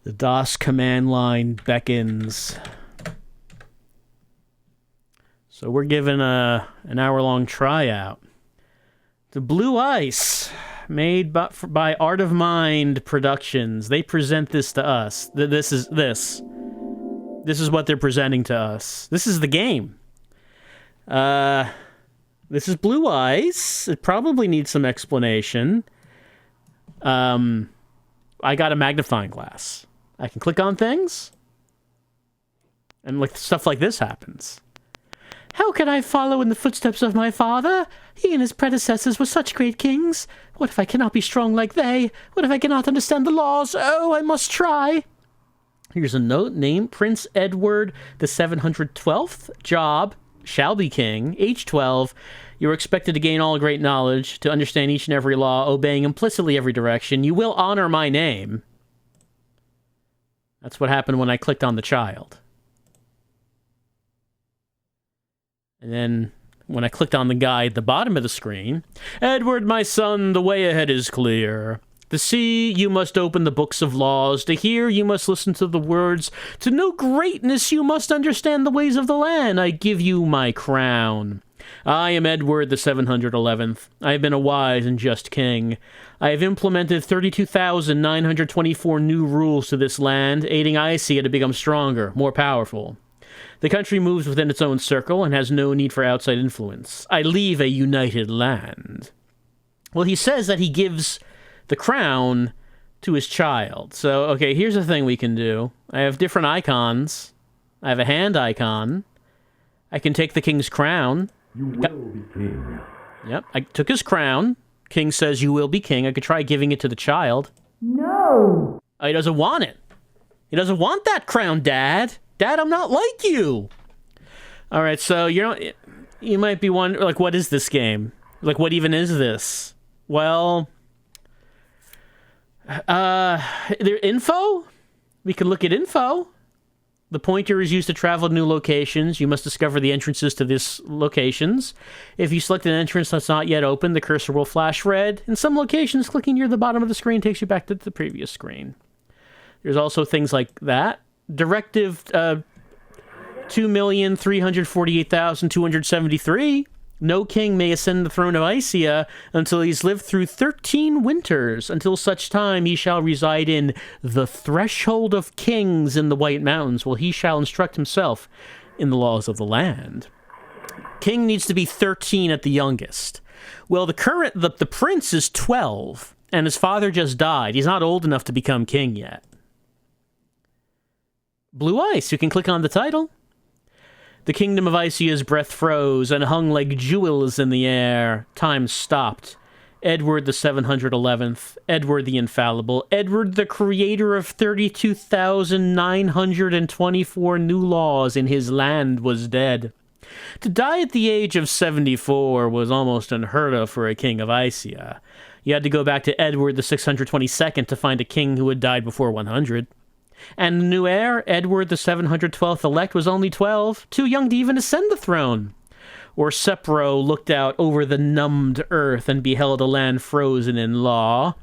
The DOS command line beckons. So we're given an hour-long tryout. The Blue Ice, made by Art of Mind Productions. They present this to us. This is what they're presenting to us. This is the game. This is Blue Ice. It probably needs some explanation. I got a magnifying glass. I can click on things, and like stuff like this happens. How can I follow in the footsteps of my father? He and his predecessors were such great kings. What if I cannot be strong like they? What if I cannot understand the laws? Oh, I must try. Here's a note. Name, Prince Edward the 712th. Job, shall be king. Age 12. You are expected to gain all great knowledge, to understand each and every law, obeying implicitly every direction. You will honor my name. That's what happened when I clicked on the child. And then when I clicked on the guy at the bottom of the screen, Edward, my son, the way ahead is clear. To see, you must open the books of laws. To hear, you must listen to the words. To know greatness, you must understand the ways of the land. I give you my crown. I am Edward the 711th. I have been a wise and just king. I have implemented 32,924 new rules to this land, aiding Icia to become stronger, more powerful. The country moves within its own circle and has no need for outside influence. I leave a united land. Well, he says that he gives the crown to his child. So, okay, here's the thing we can do. I have different icons. I have a hand icon. I can take the king's crown. You will be king. Yep, I took his crown. King says you will be king. I could try giving it to the child. No! Oh, he doesn't want it. He doesn't want that crown, Dad. Dad, I'm not like you. All right, so you might be wondering, like, what is this game? Like, what even is this? Well, there info. We can look at info. The pointer is used to travel to new locations. You must discover the entrances to these locations. If you select an entrance that's not yet open, the cursor will flash red. In some locations, clicking near the bottom of the screen takes you back to the previous screen. There's also things like that. Directive 2,348,273. No king may ascend the throne of Icia until he's lived through 13 winters, until such time he shall reside in the threshold of kings in the White Mountains, while he shall instruct himself in the laws of the land. King needs to be 13 at the youngest. Well, the prince is 12, and his father just died. He's not old enough to become king yet. Blue Ice, you can click on the title. The kingdom of Icia's breath froze and hung like jewels in the air. Time stopped. Edward the 711th, Edward the Infallible, Edward the creator of 32,924 new laws in his land was dead. To die at the age of 74 was almost unheard of for a king of Icia. You had to go back to Edward the 622nd to find a king who had died before 100. And the new heir, Edward the 712th elect, was only 12, too young to even ascend the throne. Or Sepro looked out over the numbed earth and beheld a land frozen in law.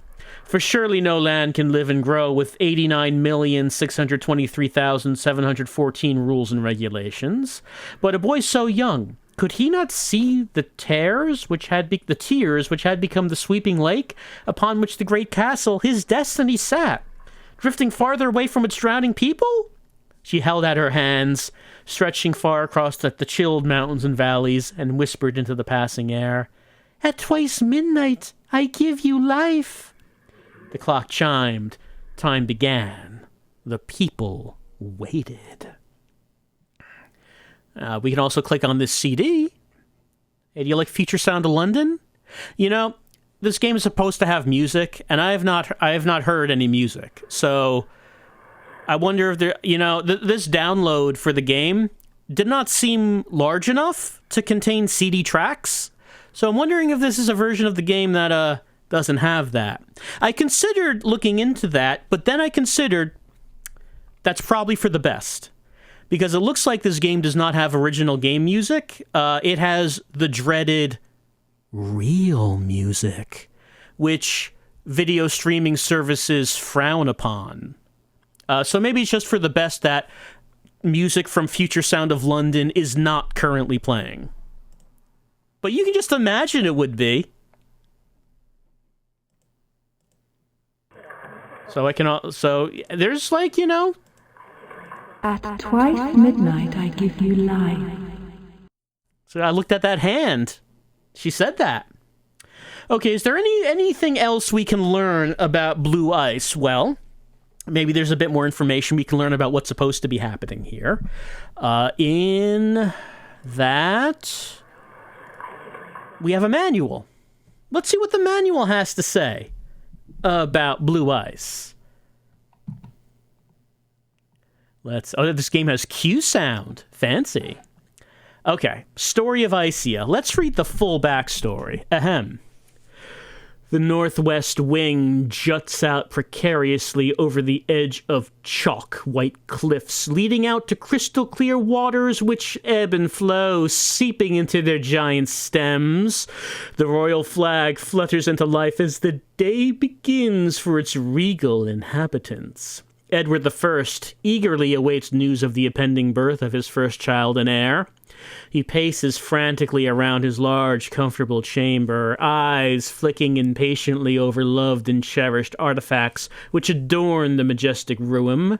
For surely no land can live and grow with 89,623,714 rules and regulations. But a boy so young, could he not see the tears which had become the sweeping lake upon which the great castle, his destiny, sat? Drifting farther away from its drowning people? She held out her hands, stretching far across the chilled mountains and valleys, and whispered into the passing air, "At twice midnight, I give you life." The clock chimed. Time began. The people waited. We can also click on this CD. Hey, do you like Future Sound of London? You know, this game is supposed to have music, and I have not heard any music. So I wonder if there, this download for the game did not seem large enough to contain CD tracks. So I'm wondering if this is a version of the game that doesn't have that. I considered looking into that, but then I considered that's probably for the best. Because it looks like this game does not have original game music. It has the dreaded real music, which video streaming services frown upon. So maybe it's just for the best that music from Future Sound of London is not currently playing. But you can just imagine it would be. So there's like, At twice midnight I give you life. So I looked at that hand. She said that. Okay, is there anything else we can learn about blue ice? Well, maybe there's a bit more information we can learn about what's supposed to be happening here. In that, we have a manual. Let's see what the manual has to say about blue ice. This game has Q sound. Fancy. Okay, story of Icea. Let's read the full backstory. Ahem. The northwest wing juts out precariously over the edge of chalk-white cliffs, leading out to crystal-clear waters which ebb and flow, seeping into their giant stems. The royal flag flutters into life as the day begins for its regal inhabitants. Edward I eagerly awaits news of the impending birth of his first child and heir. He paces frantically around his large, comfortable chamber, eyes flicking impatiently over loved and cherished artifacts which adorn the majestic room.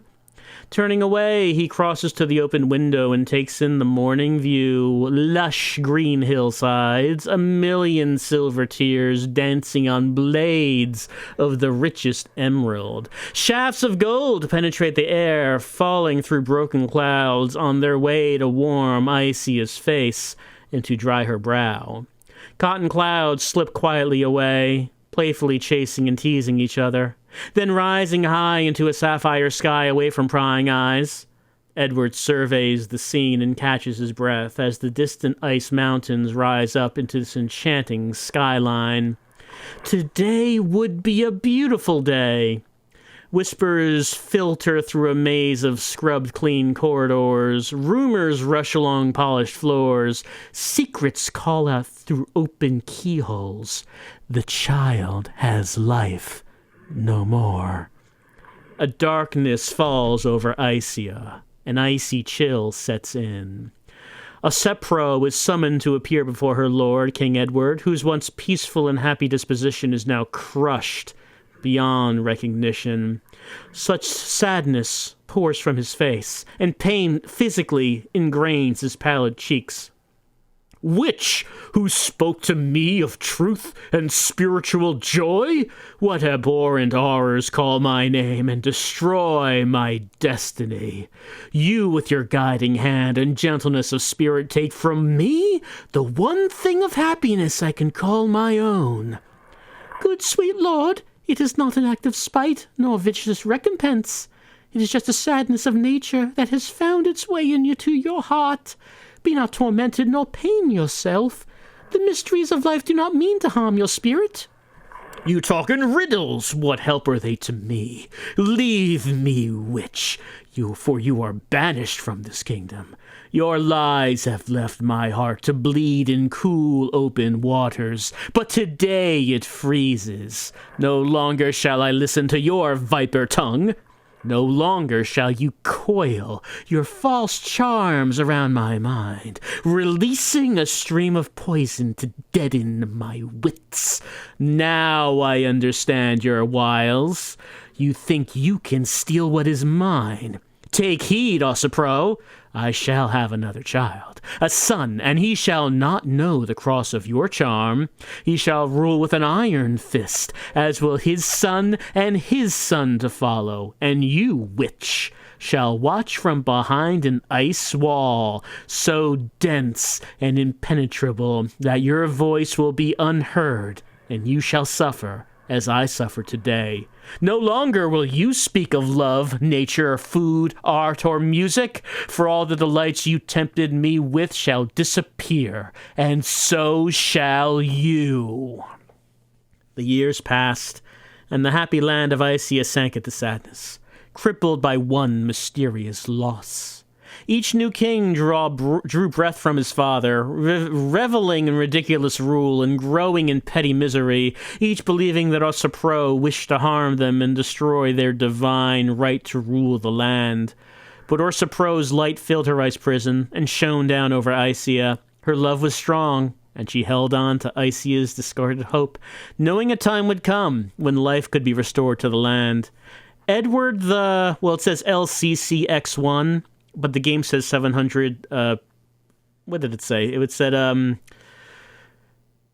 Turning away, he crosses to the open window and takes in the morning view. Lush green hillsides, a million silver tears dancing on blades of the richest emerald. Shafts of gold penetrate the air, falling through broken clouds on their way to warm Icea's face and to dry her brow. Cotton clouds slip quietly away, playfully chasing and teasing each other, then rising high into a sapphire sky away from prying eyes. Edward surveys the scene and catches his breath as the distant ice mountains rise up into this enchanting skyline. Today would be a beautiful day. Whispers filter through a maze of scrubbed clean corridors. Rumors rush along polished floors. Secrets call out through open keyholes. The child has life no more. A darkness falls over Icea. An icy chill sets in. A Sepro is summoned to appear before her lord, King Edward, whose once peaceful and happy disposition is now crushed beyond recognition. Such sadness pours from his face, and pain physically ingrains his pallid cheeks. Witch, who spoke to me of truth and spiritual joy? What abhorrent horrors call my name and destroy my destiny? You, with your guiding hand and gentleness of spirit, take from me the one thing of happiness I can call my own. Good sweet lord, it is not an act of spite, nor vicious recompense. It is just a sadness of nature that has found its way into your heart. Be not tormented, nor pain yourself. The mysteries of life do not mean to harm your spirit. You talk in riddles. What help are they to me? Leave me, witch, for you are banished from this kingdom. Your lies have left my heart to bleed in cool, open waters, but today it freezes. No longer shall I listen to your viper tongue. No longer shall you coil your false charms around my mind, releasing a stream of poison to deaden my wits. Now I understand your wiles. You think you can steal what is mine. Take heed, Ossipro. I shall have another child, a son, and he shall not know the cross of your charm. He shall rule with an iron fist, as will his son and his son to follow. And you, witch, shall watch from behind an ice wall, so dense and impenetrable that your voice will be unheard, and you shall suffer as I suffer today. No longer will you speak of love, nature, food, art, or music, for all the delights you tempted me with shall disappear, and so shall you. The years passed, and the happy land of Icea sank into sadness, crippled by one mysterious loss. Each new king drew breath from his father, reveling in ridiculous rule and growing in petty misery, each believing that Orsapro wished to harm them and destroy their divine right to rule the land. But Orsapro's light filled her ice prison and shone down over Icia. Her love was strong, and she held on to Icia's discarded hope, knowing a time would come when life could be restored to the land. Edward it says LCCX1, but the game says 700, what did it say? It said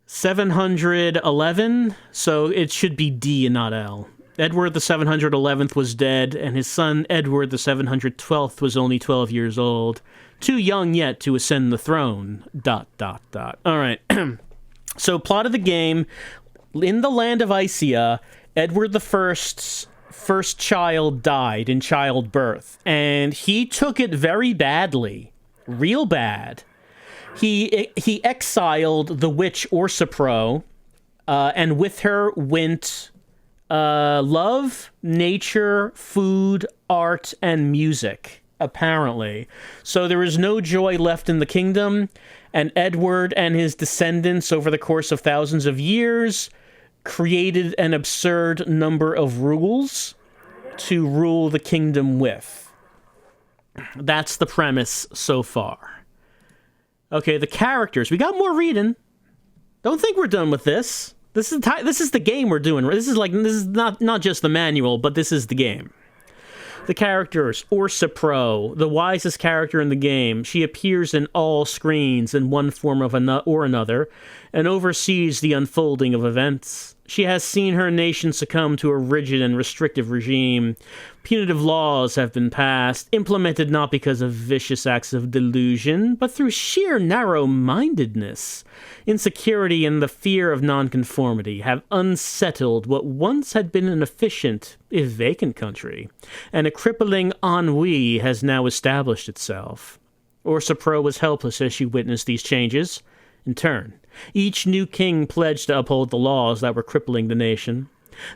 711, so it should be D and not L. Edward the 711th was dead, and his son Edward the 712th was only 12 years old. Too young yet to ascend the throne. ... All right. So, plot of the game. In the land of Icia, Edward the First's first child died in childbirth, and he took it very badly. Real bad. He exiled the witch Orsapro, and with her went love, nature, food, art, and music, apparently. So there is no joy left in the kingdom, and Edward and his descendants, over the course of thousands of years, created an absurd number of rules to rule the kingdom with. That's the premise so far. Okay, the characters. We got more reading. Don't think we're done with this. This is the game we're doing. This is not just the manual, but this is the game. The characters. Orsapro, the wisest character in the game. She appears in all screens in one form or another, and oversees the unfolding of events. She has seen her nation succumb to a rigid and restrictive regime. Punitive laws have been passed, implemented not because of vicious acts of delusion, but through sheer narrow-mindedness. Insecurity and the fear of nonconformity have unsettled what once had been an efficient, if vacant country, and a crippling ennui has now established itself. Orsapro was helpless as she witnessed these changes. In turn, each new king pledged to uphold the laws that were crippling the nation.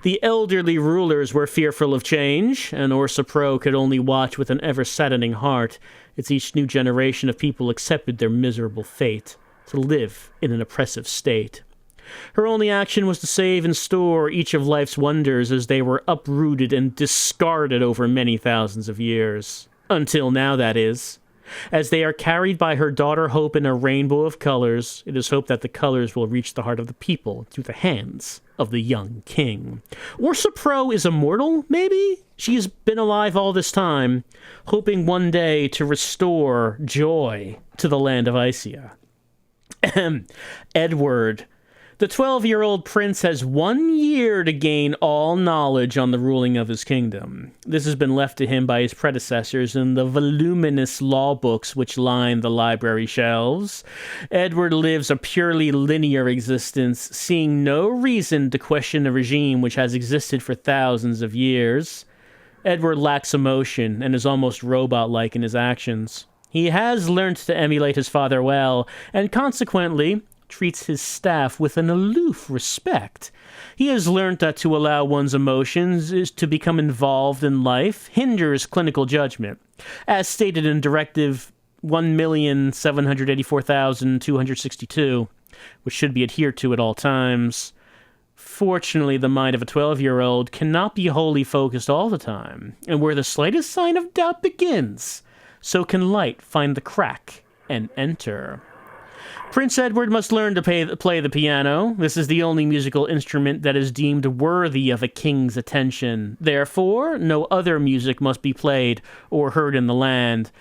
The elderly rulers were fearful of change, and Orsapro could only watch with an ever-saddening heart as each new generation of people accepted their miserable fate, to live in an oppressive state. Her only action was to save and store each of life's wonders as they were uprooted and discarded over many thousands of years. Until now, that is. As they are carried by her daughter Hope in a rainbow of colors, it is hoped that the colors will reach the heart of the people through the hands of the young king. Orsapro is immortal, maybe? She has been alive all this time, hoping one day to restore joy to the land of Icia. Edward. The 12-year-old prince has 1 year to gain all knowledge on the ruling of his kingdom. This has been left to him by his predecessors in the voluminous law books which line the library shelves. Edward lives a purely linear existence, seeing no reason to question a regime which has existed for thousands of years. Edward lacks emotion and is almost robot-like in his actions. He has learnt to emulate his father well, and consequently treats his staff with an aloof respect. He has learnt that to allow one's emotions is to become involved in life hinders clinical judgment, as stated in Directive 1,784,262, which should be adhered to at all times. Fortunately, the mind of a 12-year-old cannot be wholly focused all the time, and where the slightest sign of doubt begins, so can light find the crack and enter. Prince Edward must learn to play the piano. This is the only musical instrument that is deemed worthy of a king's attention. Therefore, no other music must be played or heard in the land.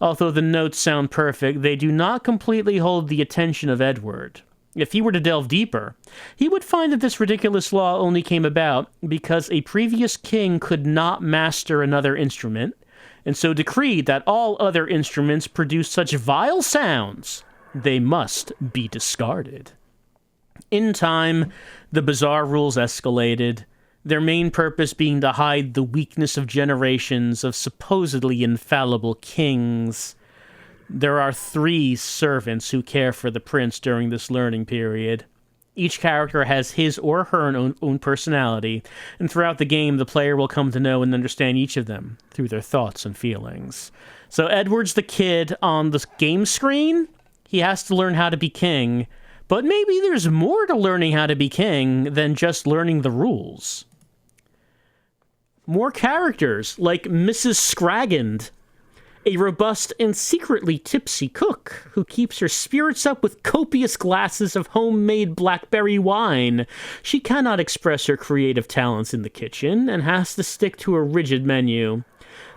Although the notes sound perfect, they do not completely hold the attention of Edward. If he were to delve deeper, he would find that this ridiculous law only came about because a previous king could not master another instrument, and so decreed that all other instruments produce such vile sounds they must be discarded. In time, the bizarre rules escalated, their main purpose being to hide the weakness of generations of supposedly infallible kings. There are 3 servants who care for the prince during this learning period. Each character has his or her own personality, and throughout the game, the player will come to know and understand each of them through their thoughts and feelings. So Edward's the kid on the game screen. He has to learn how to be king, but maybe there's more to learning how to be king than just learning the rules. More characters, like Mrs. Scraggend, a robust and secretly tipsy cook who keeps her spirits up with copious glasses of homemade blackberry wine. She cannot express her creative talents in the kitchen and has to stick to a rigid menu.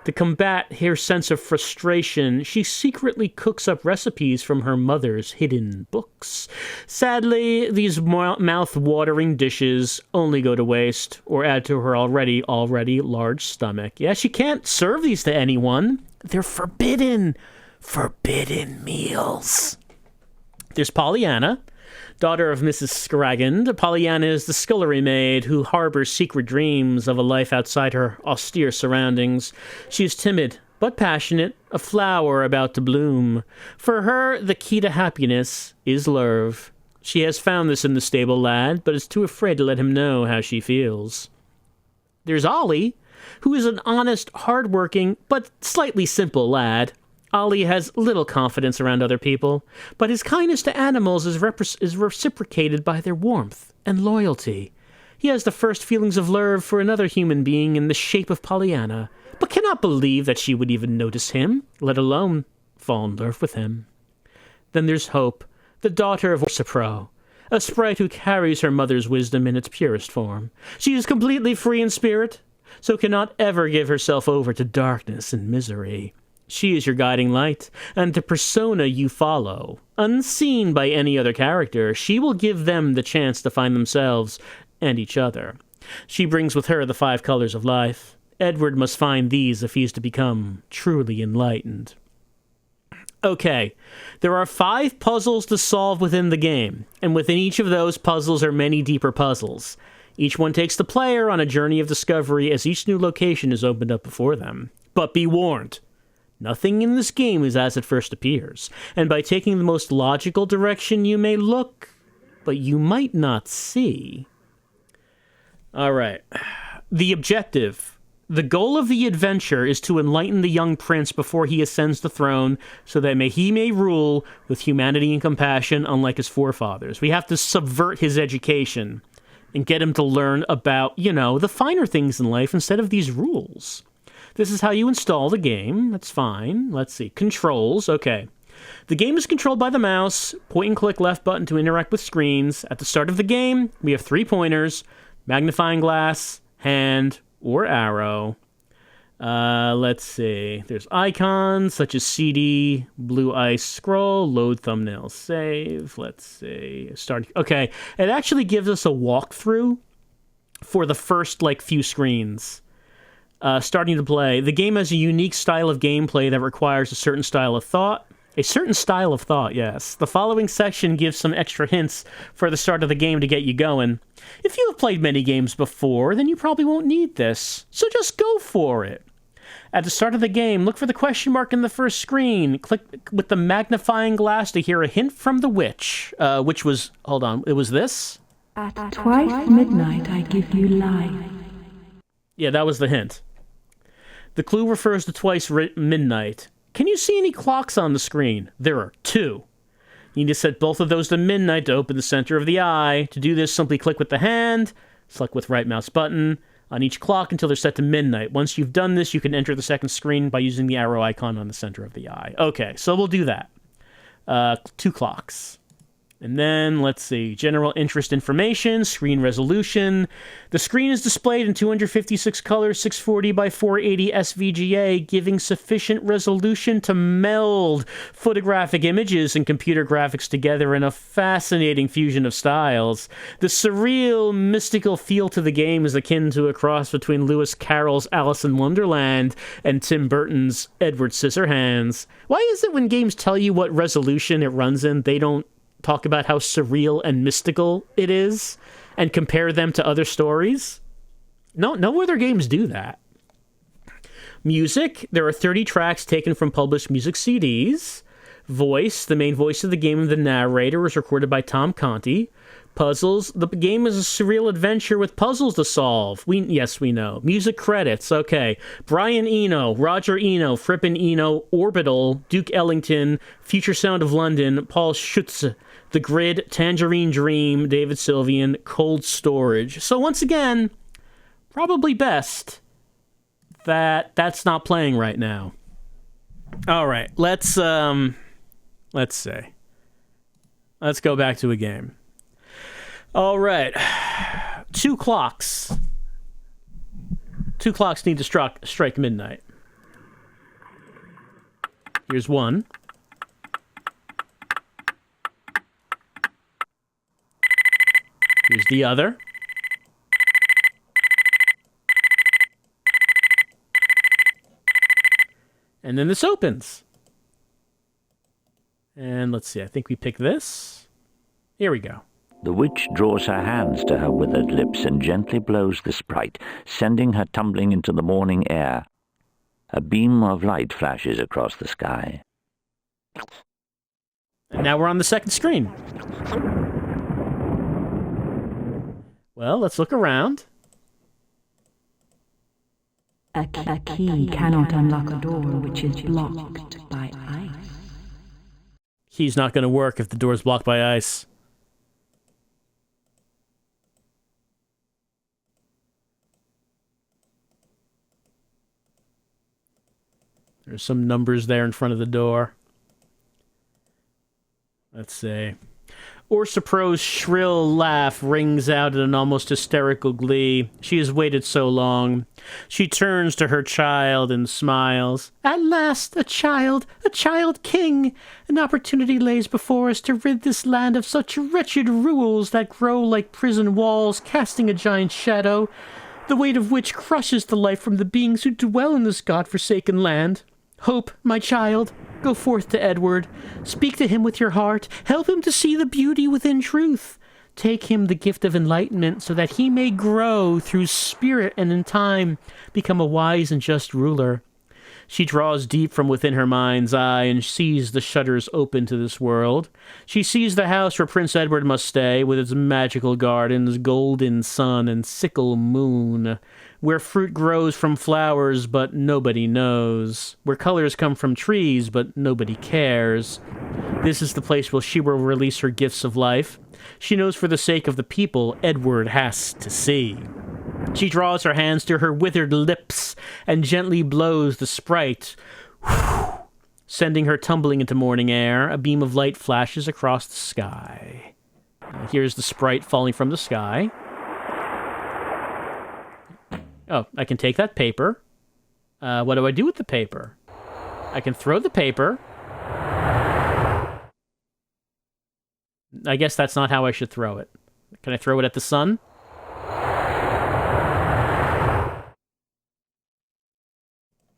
To combat her sense of frustration, she secretly cooks up recipes from her mother's hidden books. Sadly, these mouth-watering dishes only go to waste or add to her already large stomach. Yeah, she can't serve these to anyone. They're forbidden meals. There's Pollyanna, daughter of Mrs. Scraggend. Pollyanna is the scullery maid who harbors secret dreams of a life outside her austere surroundings. She is timid but passionate, a flower about to bloom. For her, the key to happiness is love. She has found this in the stable lad, but is too afraid to let him know how she feels. There's Ollie, who is an honest, hard-working, but slightly simple lad. Ollie has little confidence around other people, but his kindness to animals is reciprocated by their warmth and loyalty. He has the first feelings of love for another human being in the shape of Pollyanna, but cannot believe that she would even notice him, let alone fall in love with him. Then there's Hope, the daughter of Orsipro, a sprite who carries her mother's wisdom in its purest form. She is completely free in spirit, so cannot ever give herself over to darkness and misery. She is your guiding light, and the persona you follow. Unseen by any other character, she will give them the chance to find themselves and each other. She brings with her the 5 colors of life. Edward must find these if he is to become truly enlightened. Okay, there are 5 puzzles to solve within the game, and within each of those puzzles are many deeper puzzles. Each one takes the player on a journey of discovery as each new location is opened up before them. But be warned, nothing in this game is as it first appears, and by taking the most logical direction you may look, but you might not see. Alright, the objective. The goal of the adventure is to enlighten the young prince before he ascends the throne, so that he may rule with humanity and compassion unlike his forefathers. We have to subvert his education and get him to learn about, the finer things in life instead of these rules. This is how you install the game. That's fine. Let's see. Controls. Okay. The game is controlled by the mouse. Point and click left button to interact with screens. At the start of the game, we have 3 pointers: magnifying glass, hand, or arrow. Let's see. There's icons such as CD, blue ice scroll, load thumbnail, save. Let's see. Start. Okay. It actually gives us a walkthrough for the first, few screens. Starting to play. The game has a unique style of gameplay that requires a certain style of thought. A certain style of thought, yes. The following section gives some extra hints for the start of the game to get you going. If you have played many games before, then you probably won't need this. So just go for it. At the start of the game, look for the question mark in the first screen. Click with the magnifying glass to hear a hint from the witch. Which was, hold on, it was this? At twice midnight I give you life. Yeah, that was the hint. The clue refers to twice midnight. Can you see any clocks on the screen? There are 2. You need to set both of those to midnight to open the center of the eye. To do this, simply click with the hand, select with right mouse button on each clock until they're set to midnight. Once you've done this, you can enter the second screen by using the arrow icon on the center of the eye. Okay, so we'll do that. 2 clocks. And then, let's see, general interest information, screen resolution. The screen is displayed in 256 colors, 640 by 480 SVGA, giving sufficient resolution to meld photographic images and computer graphics together in a fascinating fusion of styles. The surreal, mystical feel to the game is akin to a cross between Lewis Carroll's Alice in Wonderland and Tim Burton's Edward Scissorhands. Why is it when games tell you what resolution it runs in, they don't talk about how surreal and mystical it is and compare them to other stories? No other games do that. Music, there are 30 tracks taken from published music CDs. Voice, the main voice of the game, the narrator, was recorded by Tom Conti. Puzzles. The game is a surreal adventure with puzzles to solve. Yes, we know. Music credits. Okay. Brian Eno, Roger Eno, Frippen Eno, Orbital, Duke Ellington, Future Sound of London, Paul Schutz, The Grid, Tangerine Dream, David Sylvian, Cold Storage. So once again, probably best that that's not playing right now. All right, let's see. Let's go back to a game. All right. 2 clocks. 2 clocks need to strike midnight. Here's one. Here's the other. And then this opens. And let's see, I think we pick this. Here we go. The witch draws her hands to her withered lips and gently blows the sprite, sending her tumbling into the morning air. A beam of light flashes across the sky. And now we're on the second screen. Well, let's look around. A key cannot unlock a door which is blocked by ice. Key's not going to work if the door's blocked by ice. There's some numbers there in front of the door. Let's see. Ursa Pro's shrill laugh rings out in an almost hysterical glee. She has waited so long. She turns to her child and smiles. At last, a child king! An opportunity lays before us to rid this land of such wretched rules that grow like prison walls, casting a giant shadow, the weight of which crushes the life from the beings who dwell in this god-forsaken land. Hope, my child, go forth to Edward. Speak to him with your heart. Help him to see the beauty within truth. Take him the gift of enlightenment so that he may grow through spirit and in time become a wise and just ruler. She draws deep from within her mind's eye and sees the shutters open to this world. She sees the house where Prince Edward must stay, with its magical gardens, golden sun, and sickle moon. Where fruit grows from flowers, but nobody knows. Where colors come from trees, but nobody cares. This is the place where she will release her gifts of life. She knows for the sake of the people, Edward has to see. She draws her hands to her withered lips and gently blows the sprite, sending her tumbling into morning air. A beam of light flashes across the sky. Here's the sprite falling from the sky. Oh, I can take that paper. What do I do with the paper? I can throw the paper. I guess that's not how I should throw it. Can I throw it at the sun?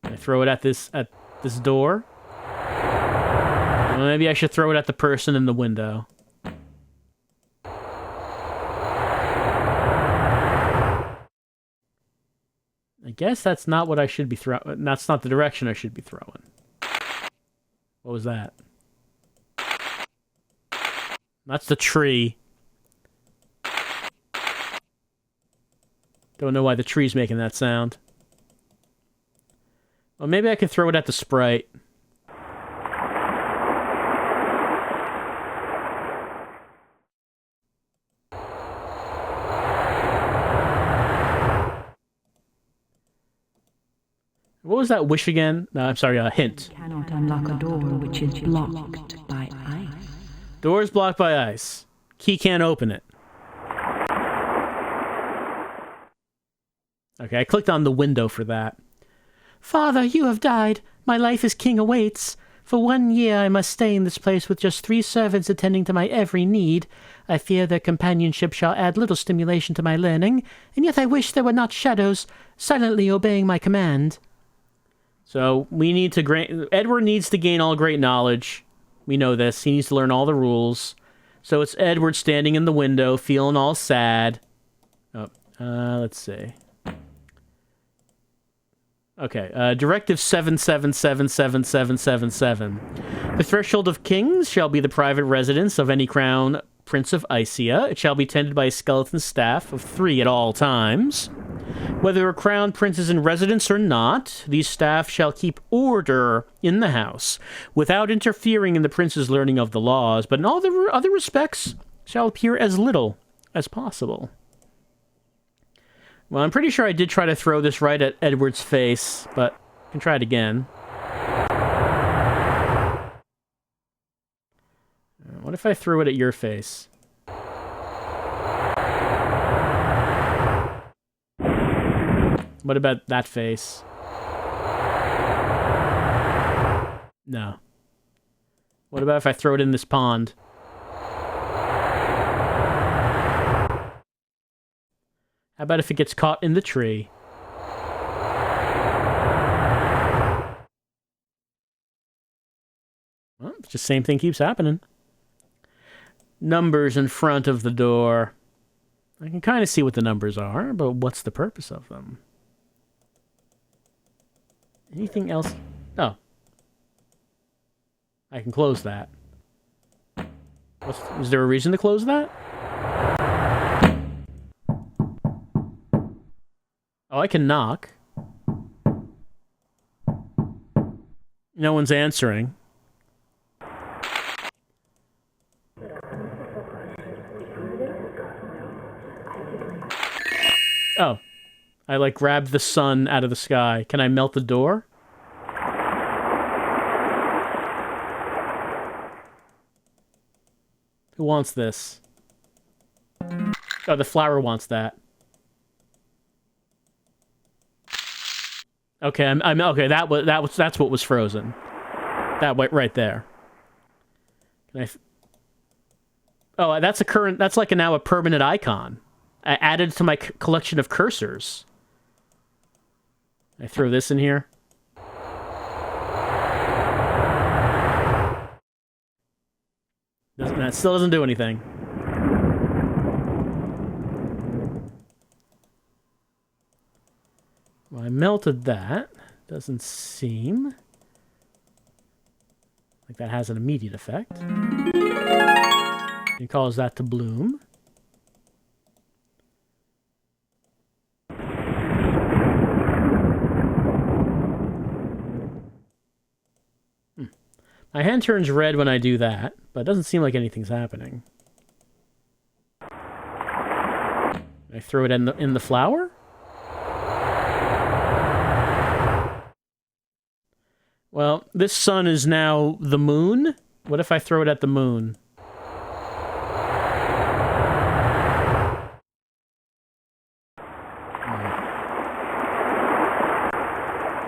Can I throw it at this door? Well, maybe I should throw it at the person in the window. I guess that's not what I should be throwing. That's not the direction I should be throwing. What was that? That's the tree. Don't know why the tree's making that sound. Well, maybe I can throw it at the sprite. What was that wish again? No, I'm sorry, hint. Cannot unlock a door which is blocked by ice. Door's blocked by ice. Key can't open it. Okay, I clicked on the window for that. Father, you have died. My life as king awaits. For 1 year I must stay in this place with just 3 servants attending to my every need. I fear their companionship shall add little stimulation to my learning, and yet I wish there were not shadows, silently obeying my command. So, we need to Edward needs to gain all great knowledge. We know this. He needs to learn all the rules. So it's Edward standing in the window, feeling all sad. Oh, let's see. Okay, Directive 77777777. The threshold of kings shall be the private residence of any crown Prince of Icia. It shall be tended by a skeleton staff of 3 at all times. Whether a crown prince is in residence or not, these staff shall keep order in the house, without interfering in the prince's learning of the laws, but in all the other respects shall appear as little as possible. Well, I'm pretty sure I did try to throw this right at Edward's face, but I can try it again. What if I threw it at your face? What about that face? No. What about if I throw it in this pond? How about if it gets caught in the tree? Well, it's just same thing keeps happening. Numbers in front of the door. I can kind of see what the numbers are, but what's the purpose of them? Anything else? Oh. I can close that. Is there a reason to close that? Oh, I can knock. No one's answering. Oh. I, like, grabbed the sun out of the sky. Can I melt the door? Who wants this? Oh, the flower wants that. Okay, I'm okay. That's what was frozen. That went right there. Can I? Oh, that's a current. That's like now a permanent icon. I added to my collection of cursors. I throw this in here. That still doesn't do anything. Well, I melted that. Doesn't seem like that has an immediate effect. It causes that to bloom. My hand turns red when I do that, but it doesn't seem like anything's happening. I throw it in the flower? Well, this sun is now the moon. What if I throw it at the moon?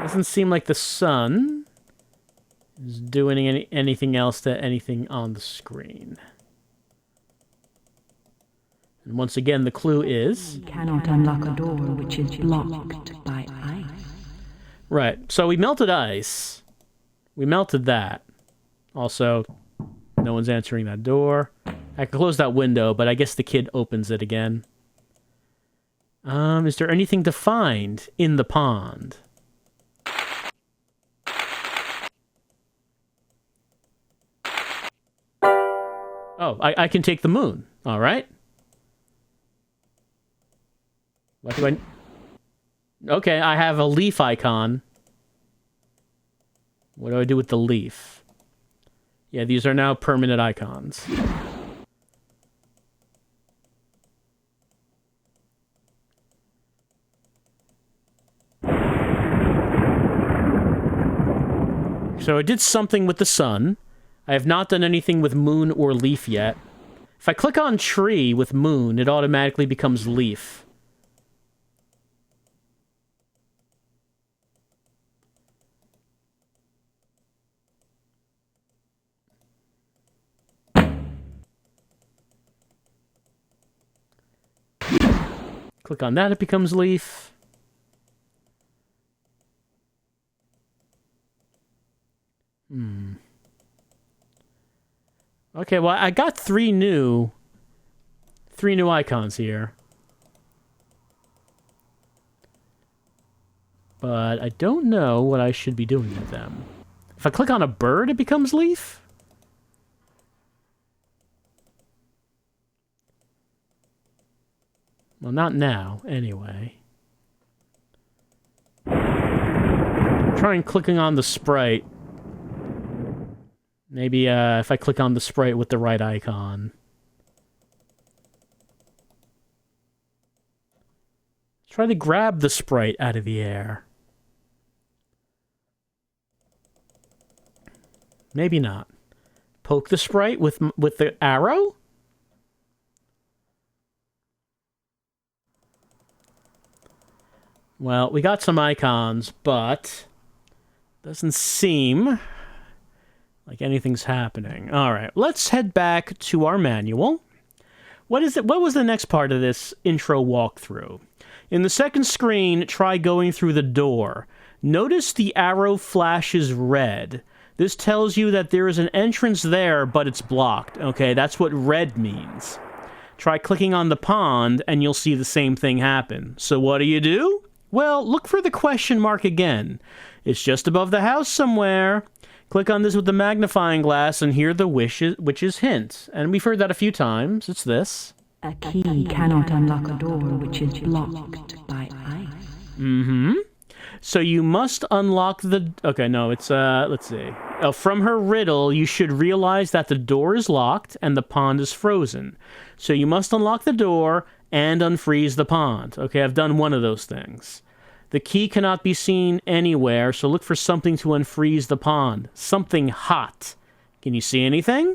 Doesn't seem like the sun is doing anything else to anything on the screen. And once again, the clue is... You cannot unlock a door which is blocked by ice. Right, so we melted ice. We melted that. Also, no one's answering that door. I could close that window, but I guess the kid opens it again. Is there anything to find in the pond? Oh, I can take the moon. All right. What do I... Okay, I have a leaf icon. What do I do with the leaf? Yeah, these are now permanent icons. So I did something with the sun. I have not done anything with moon or leaf yet. If I click on tree with moon, it automatically becomes leaf. Click on that, it becomes leaf. Okay, well, I got three new icons here. But I don't know what I should be doing with them. If I click on a bird, it becomes leaf? Well, not now, anyway. Trying clicking on the sprite. Maybe if I click on the sprite with the right icon. Try to grab the sprite out of the air. Maybe not. Poke the sprite with the arrow? Well, we got some icons, but doesn't seem like anything's happening. All right, let's head back to our manual. What is it? What was the next part of this intro walkthrough? In the second screen, try going through the door. Notice the arrow flashes red. This tells you that there is an entrance there, but it's blocked. Okay, that's what red means. Try clicking on the pond, and you'll see the same thing happen. So what do? Well, look for the question mark again. It's just above the house somewhere. Click on this with the magnifying glass and hear the witch's hint. And we've heard that a few times. It's this. A key cannot unlock a door which is blocked by ice. Mm-hmm. So you must unlock the... Okay, no, it's, let's see. From her riddle, you should realize that the door is locked and the pond is frozen. So you must unlock the door and unfreeze the pond. Okay, I've done one of those things. The key cannot be seen anywhere, so look for something to unfreeze the pond. Something hot. Can you see anything?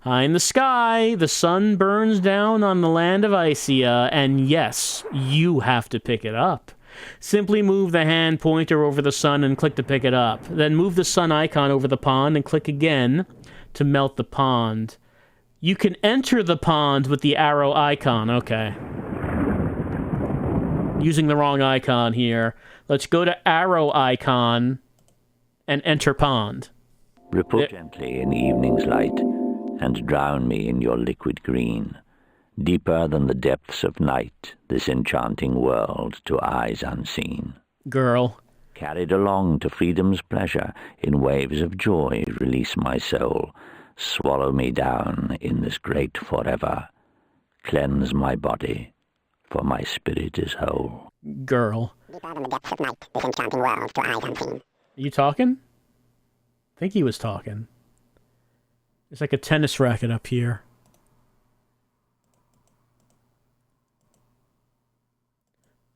High in the sky, the sun burns down on the land of Icea, and yes, you have to pick it up. Simply move the hand pointer over the sun and click to pick it up. Then move the sun icon over the pond and click again to melt the pond. You can enter the pond with the arrow icon. Okay. Using the wrong icon here. Let's go to arrow icon and enter pond. Ripple gently in evening's light and drown me in your liquid green. Deeper than the depths of night, this enchanting world to eyes unseen. Girl. Carried along to freedom's pleasure, in waves of joy release my soul. Swallow me down in this great forever. Cleanse my body, for my spirit is whole. Girl. Deeper than the depths of night, this enchanting world to eyes unseen. Are you talking? I think he was talking. There's like a tennis racket up here.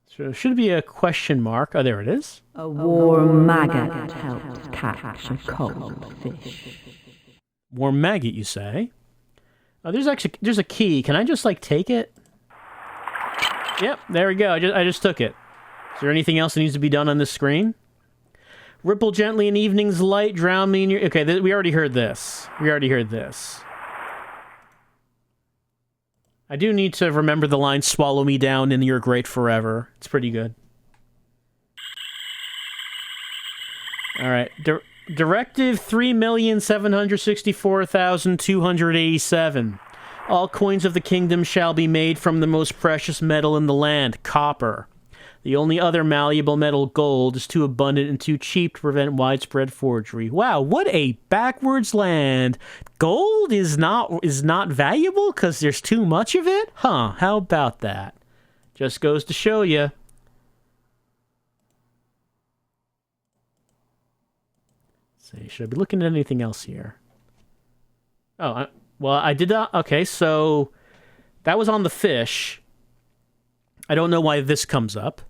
So there should be a question mark. Oh, there it is. A warm maggot helped catch a cold fish. Warm maggot, you say? Oh, there's a key. Can I just like take it? Yep, there we go. I just took it. Is there anything else that needs to be done on this screen? Ripple gently in evening's light, drown me in your... Okay, we already heard this. I do need to remember the line, swallow me down in your great forever. It's pretty good. Alright, Directive 3,764,287. All coins of the kingdom shall be made from the most precious metal in the land, copper. The only other malleable metal, gold, is too abundant and too cheap to prevent widespread forgery. Wow, what a backwards land. Gold is not valuable because there's too much of it? Huh, how about that? Just goes to show you. Let's see, should I be looking at anything else here? Oh, well, I did not. Okay, so that was on the fish. I don't know why this comes up.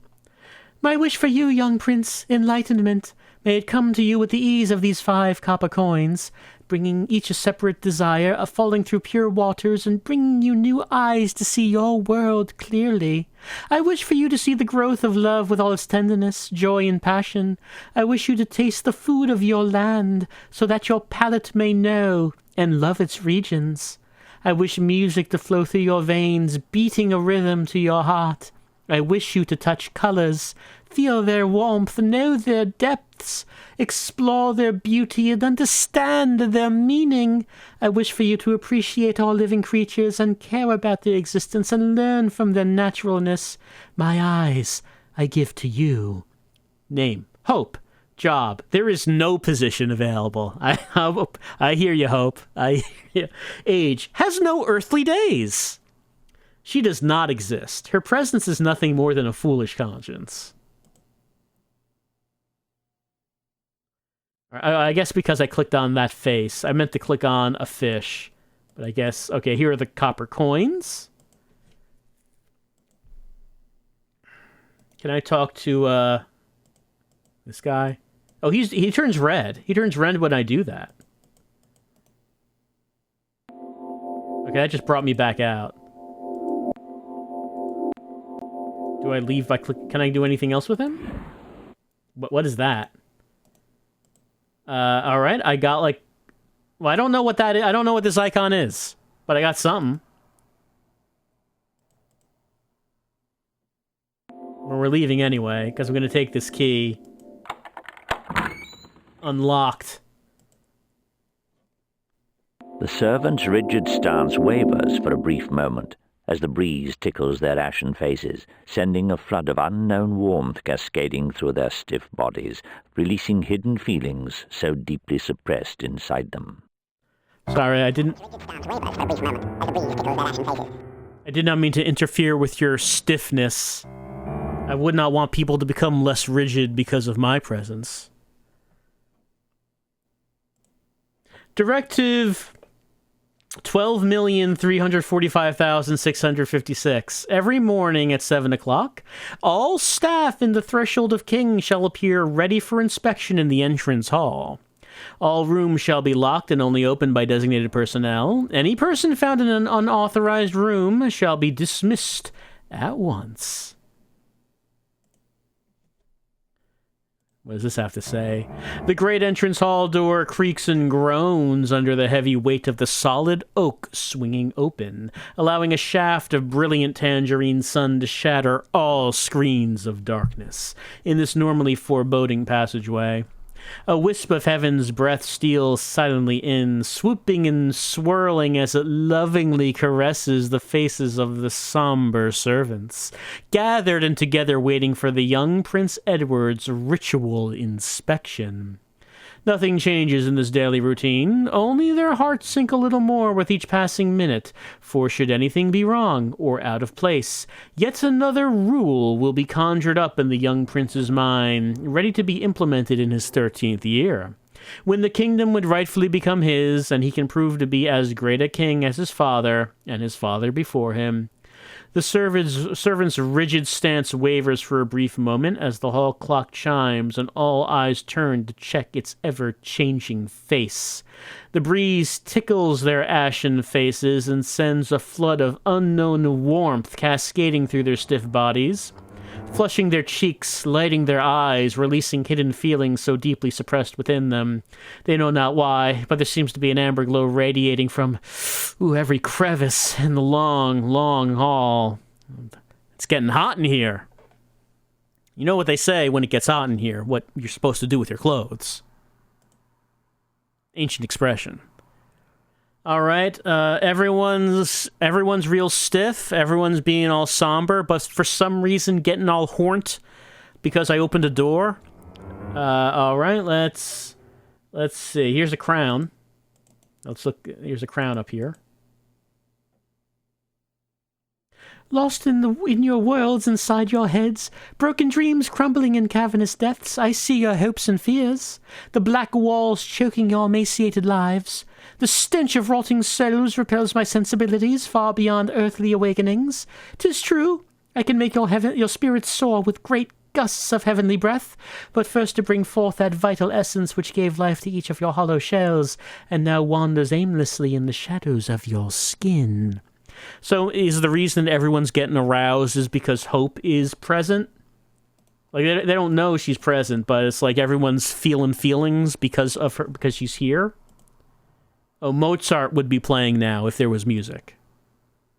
My wish for you, young prince, enlightenment. May it come to you with the ease of these 5 copper coins, bringing each a separate desire of falling through pure waters and bringing you new eyes to see your world clearly. I wish for you to see the growth of love with all its tenderness, joy, and passion. I wish you to taste the food of your land, so that your palate may know and love its regions. I wish music to flow through your veins, beating a rhythm to your heart. I wish you to touch colors, feel their warmth, know their depths, explore their beauty, and understand their meaning. I wish for you to appreciate all living creatures and care about their existence and learn from their naturalness. My eyes I give to you. Name. Hope. Job. There is no position available. I hear you, Hope. I hear you. Age. Has no earthly days. She does not exist. Her presence is nothing more than a foolish conscience. I guess because I clicked on that face. I meant to click on a fish. But I guess... Okay, here are the copper coins. Can I talk to, this guy? Oh, he turns red. He turns red when I do that. Okay, that just brought me back out. Do I leave by click? Can I do anything else with him? What is that? All right, I got like... Well, I don't know what that is. I don't know what this icon is, but I got something. Well, we're leaving anyway, because I'm going to take this key. Unlocked. The servant's rigid stance wavers for a brief moment as the breeze tickles their ashen faces, sending a flood of unknown warmth cascading through their stiff bodies, releasing hidden feelings so deeply suppressed inside them. Sorry, I did not mean to interfere with your stiffness. I would not want people to become less rigid because of my presence. Directive 12,345,656. Every morning at 7 o'clock, all staff in the Threshold of Kings shall appear ready for inspection in the entrance hall. All rooms shall be locked and only opened by designated personnel. Any person found in an unauthorized room shall be dismissed at once. What does this have to say? The great entrance hall door creaks and groans under the heavy weight of the solid oak swinging open, allowing a shaft of brilliant tangerine sun to shatter all screens of darkness in this normally foreboding passageway. A wisp of heaven's breath steals silently in, swooping and swirling as it lovingly caresses the faces of the somber servants, gathered and together waiting for the young Prince Edward's ritual inspection. Nothing changes in this daily routine, only their hearts sink a little more with each passing minute, for should anything be wrong or out of place, yet another rule will be conjured up in the young prince's mind, ready to be implemented in his 13th year. When the kingdom would rightfully become his, and he can prove to be as great a king as his father, and his father before him. The servant's rigid stance wavers for a brief moment as the hall clock chimes and all eyes turn to check its ever-changing face. The breeze tickles their ashen faces and sends a flood of unknown warmth cascading through their stiff bodies, flushing their cheeks, lighting their eyes, releasing hidden feelings so deeply suppressed within them. They know not why, but there seems to be an amber glow radiating from every crevice in the long, long hall. It's getting hot in here. You know what they say when it gets hot in here, what you're supposed to do with your clothes. Ancient expression. All right, everyone's real stiff. Everyone's being all somber, but for some reason getting all horned because I opened a door. All right, let's see. Here's a crown. Let's look. Here's a crown up here. Lost in your worlds inside your heads, broken dreams crumbling in cavernous depths, I see your hopes and fears, the black walls choking your emaciated lives. The stench of rotting souls repels my sensibilities far beyond earthly awakenings. 'Tis true, I can make your spirits soar with great gusts of heavenly breath, but first to bring forth that vital essence which gave life to each of your hollow shells, and now wanders aimlessly in the shadows of your skin. So is the reason everyone's getting aroused is because Hope is present? Like, they don't know she's present, but it's like everyone's feeling feelings because of her, because she's here? Oh, Mozart would be playing now if there was music.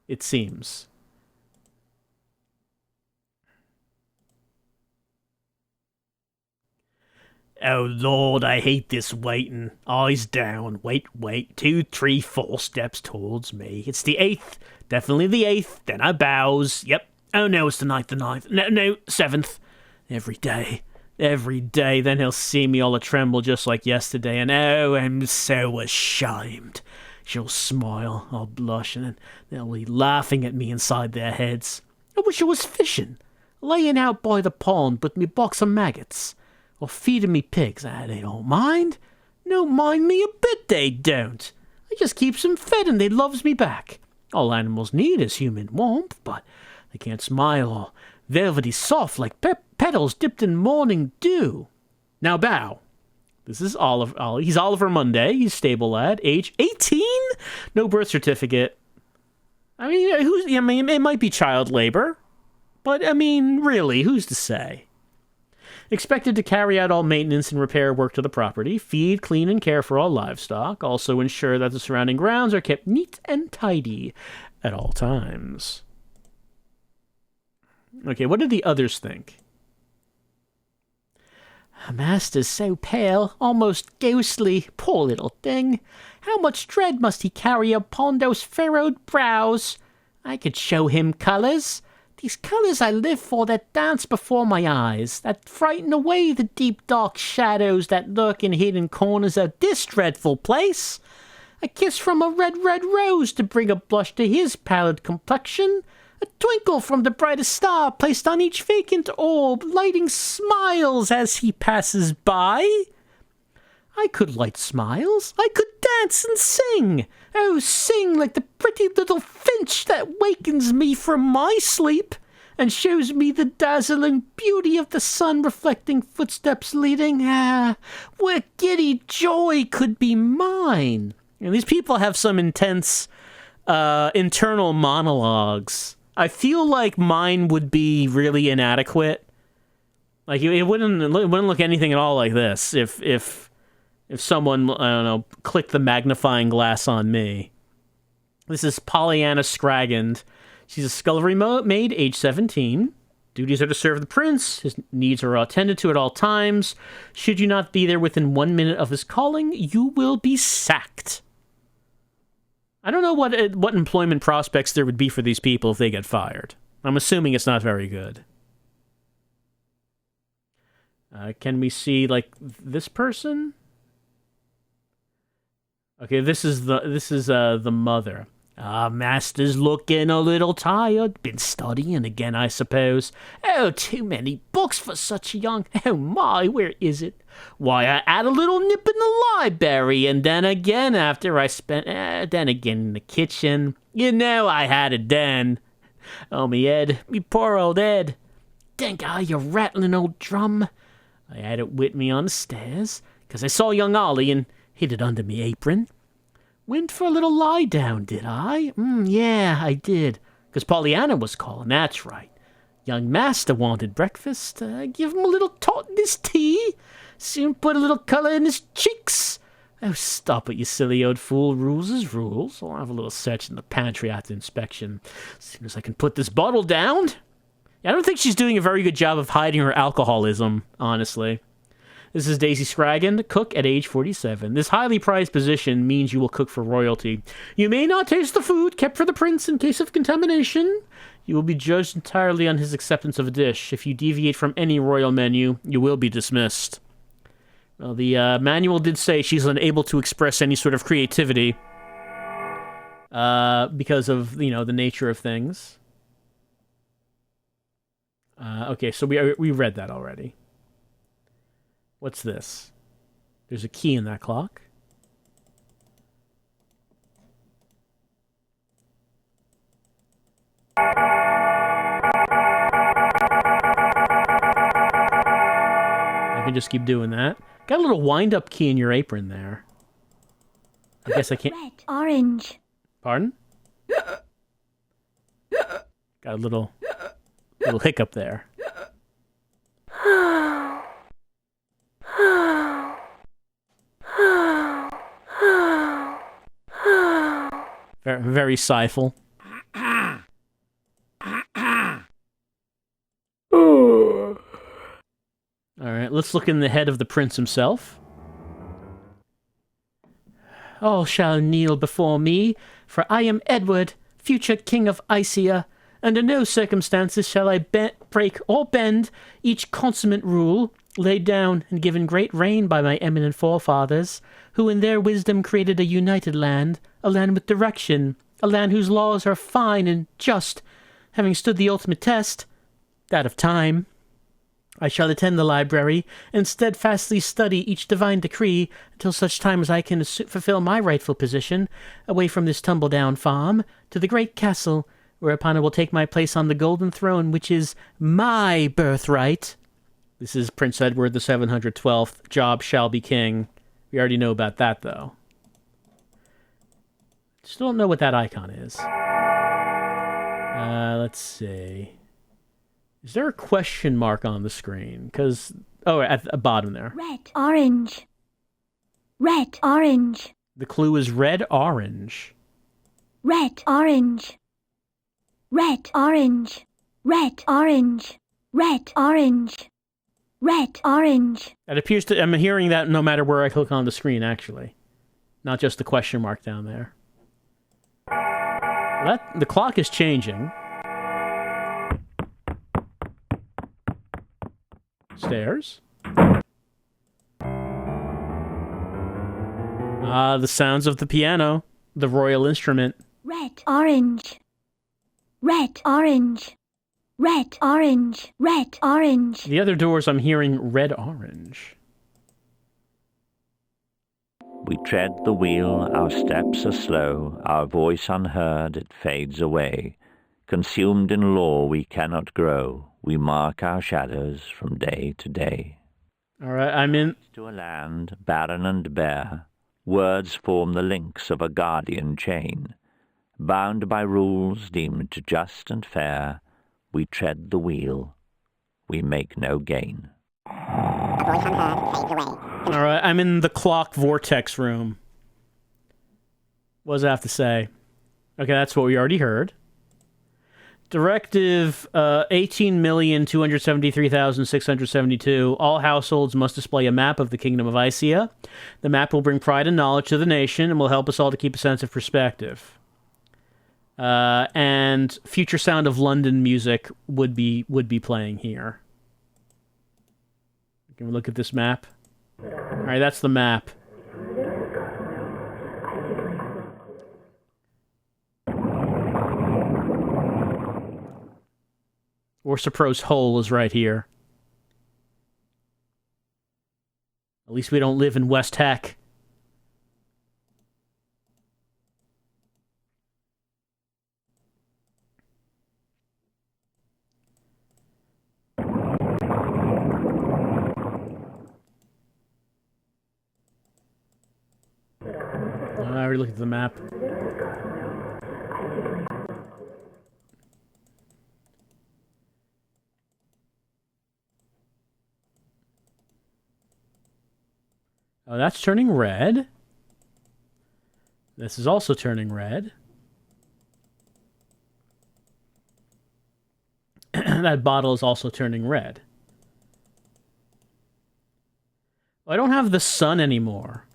It seems. Oh, Lord, I hate this waiting. Eyes down. Wait. 2, 3, 4 steps towards me. It's the 8th. Definitely the 8th. Then I bows. Yep. Oh, no, it's the 9th. No, 7th. Every day. Then he'll see me all a tremble just like yesterday, and oh, I'm so ashamed. She'll smile, I'll blush, and then they'll be laughing at me inside their heads. I wish I was fishing, laying out by the pond with me box of maggots, or feeding me pigs. They don't mind. Don't mind me a bit, they don't. I just keeps them fed and they loves me back. All animals need is human warmth, but they can't smile or velvety soft like petals dipped in morning dew. Now bow. This is Oliver. He's Oliver Monday. He's stable lad. Age 18? No birth certificate. I mean, it might be child labor. But, I mean, really, who's to say? Expected to carry out all maintenance and repair work to the property, feed, clean, and care for all livestock, also ensure that the surrounding grounds are kept neat and tidy at all times. Okay, what do the others think? Master's so pale, almost ghostly, poor little thing. How much dread must he carry upon those furrowed brows? I could show him colours. These colours I live for that dance before my eyes, that frighten away the deep dark shadows that lurk in hidden corners of this dreadful place. A kiss from a red, red rose to bring a blush to his pallid complexion. A twinkle from the brightest star placed on each vacant orb, lighting smiles as he passes by. I could light smiles. I could dance and sing. Oh, sing like the pretty little finch that wakens me from my sleep and shows me the dazzling beauty of the sun-reflecting footsteps leading. What giddy joy could be mine? And these people have some intense internal monologues. I feel like mine would be really inadequate. Like it wouldn't look anything at all like this if someone, I don't know, clicked the magnifying glass on me. This is Pollyanna Scraggand. She's a scullery maid, age 17. Duties are to serve the prince. His needs are attended to at all times. Should you not be there within 1 minute of his calling, you will be sacked. I don't know what employment prospects there would be for these people if they get fired. I'm assuming it's not very good. Can we see, like, this person? Okay, this is the mother. Master's looking a little tired. Been studying again, I suppose. Oh, too many books for such a young... Oh my, where is it? Why, I had a little nip in the library, and then again after I spent... then again in the kitchen. You know I had it then. Oh, me Ed. Me poor old Ed. Think you rattling old drum. I had it with me on the stairs, 'cause I saw young Ollie and hid it under me apron. Went for a little lie down, did I? Yeah, I did. 'Cause Pollyanna was calling, that's right. Young master wanted breakfast. Give him a little tot in his tea. Soon put a little colour in his cheeks. Oh, stop it, you silly old fool. Rules is rules. I'll have a little search in the pantry after inspection. As soon as I can put this bottle down. I don't think she's doing a very good job of hiding her alcoholism, honestly. This is Daisy Scraggand, cook at age 47. This highly prized position means you will cook for royalty. You may not taste the food kept for the prince in case of contamination. You will be judged entirely on his acceptance of a dish. If you deviate from any royal menu, you will be dismissed. Well, the manual did say she's unable to express any sort of creativity because of, the nature of things. Okay, so we read that already. What's this? There's a key in that clock. I can just keep doing that. Got a little wind-up key in your apron there. I guess I can't... Red. Orange. Pardon? Got a little hiccup there. Very, very sighful. Alright, let's look in the head of the prince himself. All shall kneel before me, for I am Edward, future king of Icia. Under no circumstances shall I break or bend each consummate rule. laid down and given great reign by my eminent forefathers, who in their wisdom created a united land, a land with direction, a land whose laws are fine and just, having stood the ultimate test, that of time. I shall attend the library and steadfastly study each divine decree until such time as I can fulfill my rightful position, away from this tumble-down farm, to the great castle, whereupon I will take my place on the golden throne, which is my birthright. This is Prince Edward the 712th. Job shall be king. We already know about that, though. Still don't know what that icon is. Let's see. Is there a question mark on the screen? Because... oh, at the bottom there. Red, orange. Red, orange. The clue is red, orange. Red, orange. Red, orange. Red, orange. Red, orange. Red, orange. It appears to... I'm hearing that no matter where I click on the screen, actually. Not just the question mark down there. The clock is changing. Stairs. The sounds of the piano. The royal instrument. Red, orange. Red, orange. Red, orange. Red, orange. The other doors I'm hearing red, orange. We tread the wheel, our steps are slow, our voice unheard, it fades away. Consumed in law we cannot grow, we mark our shadows from day to day. All right, I'm in... To a land barren and bare, words form the links of a guardian chain. Bound by rules deemed just and fair, we tread the wheel, we make no gain. A voice unheard fades away. All right, I'm in the clock vortex room. What does that have to say? Okay, that's what we already heard. Directive 18,273,672. All households must display a map of the Kingdom of Icia. The map will bring pride and knowledge to the nation and will help us all to keep a sense of perspective. And future Sound of London music would be playing here. Can we look at this map? All right, that's the map. Orsapro's hole is right here. At least we don't live in West Heck. I already looked at the map. Oh, that's turning red. This is also turning red. That bottle is also turning red. I don't have the sun anymore.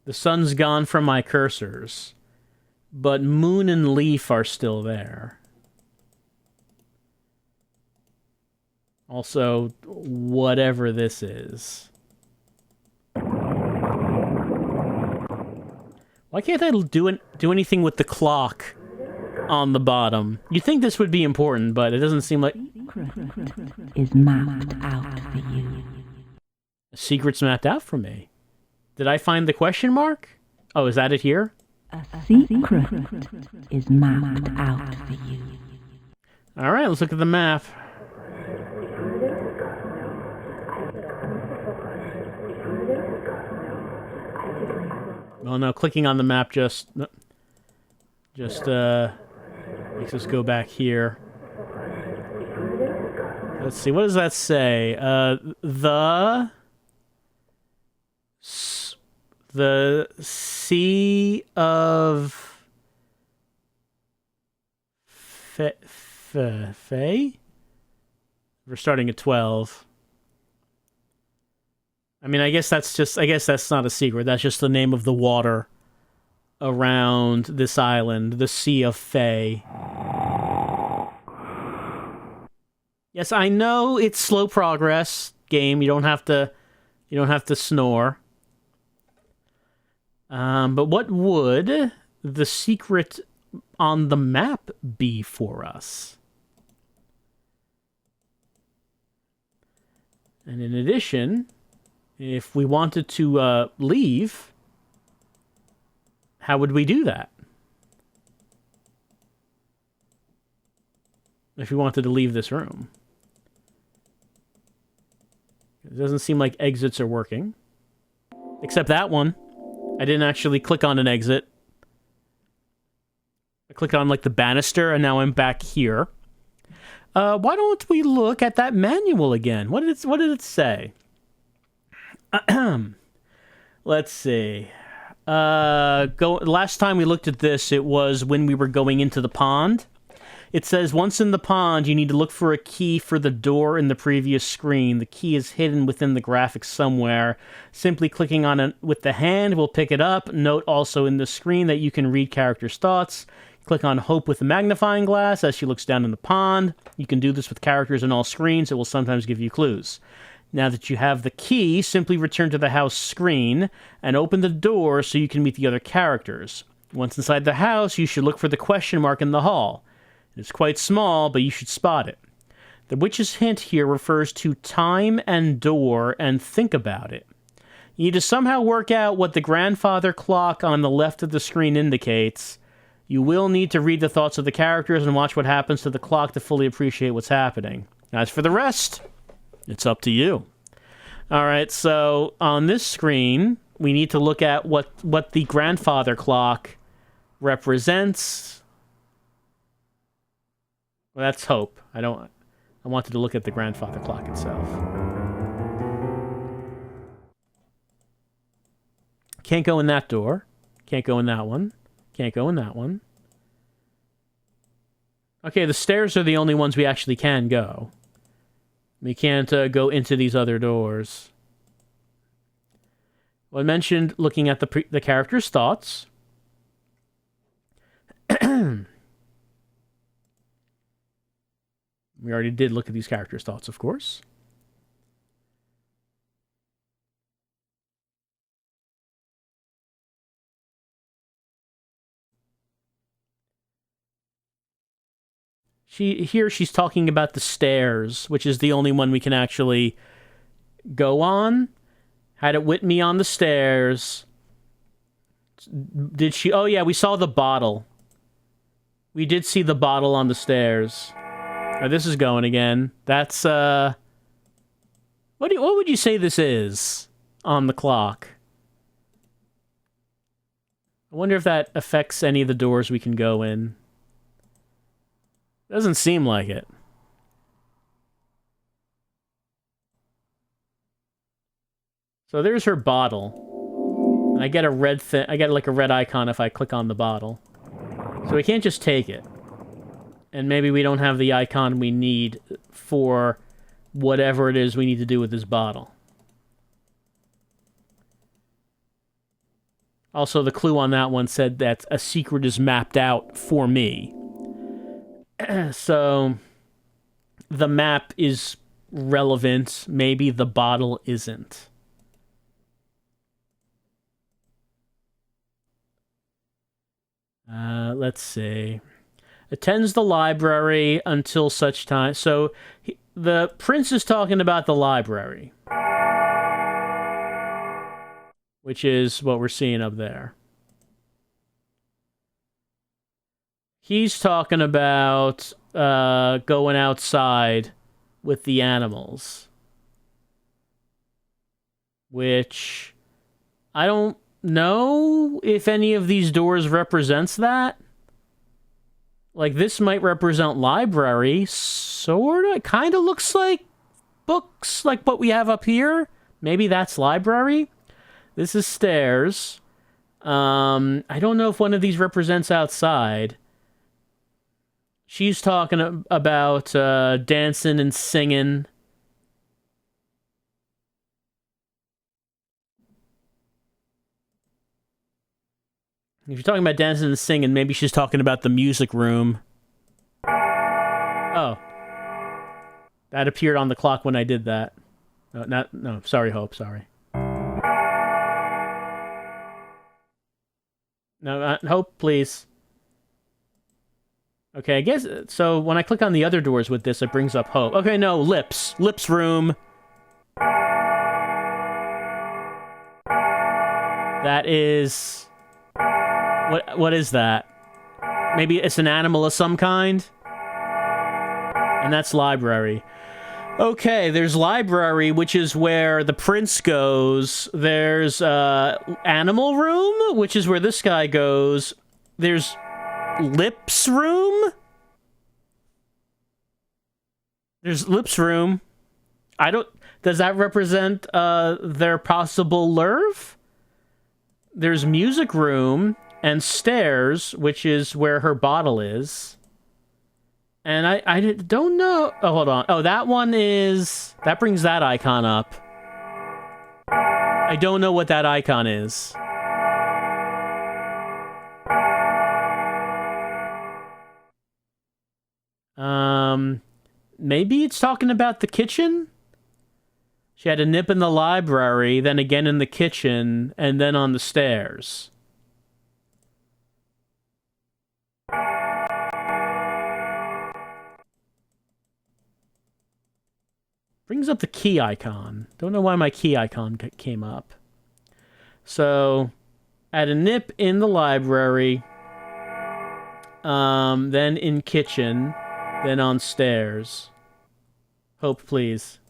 The sun's gone from my cursors. But moon and leaf are still there. Also, whatever this is. Why can't I do anything with the clock on the bottom? You'd think this would be important, but it doesn't seem like... Is mapped out for you. A secret's mapped out for me. Did I find the question mark? Oh, is that it here? A secret is mapped out for you. Alright, let's look at the map. Oh no, clicking on the map just makes us go back here. Let's see, what does that say? The Sea of Fae? We're starting at 12. I mean, I guess that's not a secret. That's just the name of the water around this island, the Sea of Fae. Yes, I know it's slow progress. game. You don't have to snore. But what would the secret on the map be for us? And in addition, if we wanted to leave, how would we do that? If we wanted to leave this room. It doesn't seem like exits are working. Except that one. I didn't actually click on an exit. I clicked on, like, the banister, and now I'm back here. Why don't we look at that manual again? What did it say? Let's see. Last time we looked at this, it was when we were going into the pond. It says, once in the pond, you need to look for a key for the door in the previous screen. The key is hidden within the graphics somewhere. Simply clicking on it with the hand will pick it up. Note also in the screen that you can read characters' thoughts. Click on Hope with the magnifying glass as she looks down in the pond. You can do this with characters on all screens. It will sometimes give you clues. Now that you have the key, simply return to the house screen and open the door so you can meet the other characters. Once inside the house, you should look for the question mark in the hall. It's quite small, but you should spot it. The witch's hint here refers to time and door, and think about it. You need to somehow work out what the grandfather clock on the left of the screen indicates. You will need to read the thoughts of the characters and watch what happens to the clock to fully appreciate what's happening. As for the rest, it's up to you. Alright, so on this screen, we need to look at what the grandfather clock represents. Well, that's Hope. I wanted to look at the grandfather clock itself. Can't go in that door. Can't go in that one. Can't go in that one. Okay, the stairs are the only ones we actually can go. We can't go into these other doors. Well, I mentioned looking at the character's thoughts. We already did look at these characters' thoughts, of course. She's talking about the stairs, which is the only one we can actually go on. Had it with me on the stairs. Did she? Oh yeah, we saw the bottle. We did see the bottle on the stairs. Oh, this is going again. That's, what would you say this is on the clock? I wonder if that affects any of the doors we can go in. Doesn't seem like it. So there's her bottle. And I get a red I get like a red icon if I click on the bottle. So we can't just take it. And maybe we don't have the icon we need for whatever it is we need to do with this bottle. Also, the clue on that one said that a secret is mapped out for me. So, the map is relevant. Maybe the bottle isn't. Let's see. Attends the library until such time. So, the prince is talking about the library. Which is what we're seeing up there. He's talking about going outside with the animals. Which, I don't know if any of these doors represents that. Like, this might represent library, sort of. It kind of looks like books, like what we have up here. Maybe that's library. This is stairs. I don't know if one of these represents outside. She's talking about dancing and singing. If you're talking about dancing and singing, maybe she's talking about the music room. Oh. That appeared on the clock when I did that. No, sorry, Hope, sorry. No, Hope, please. Okay, I guess, so when I click on the other doors with this, it brings up Hope. Okay, no, Lips. Lips room. That is... What is that? Maybe it's an animal of some kind? And that's library. Okay, there's library, which is where the prince goes. There's animal room, which is where this guy goes. There's Lips room? There's Lips room. I don't... Does that represent their possible lurve? There's music room and stairs, which is where her bottle is. And I don't know... Oh, hold on. Oh, that one is... That brings that icon up. I don't know what that icon is. Maybe it's talking about the kitchen? She had a nip in the library, then again in the kitchen, and then on the stairs. Brings up the key icon. Don't know why my key icon came up. So, had a nip in the library, then in kitchen, then on stairs. Hope, please.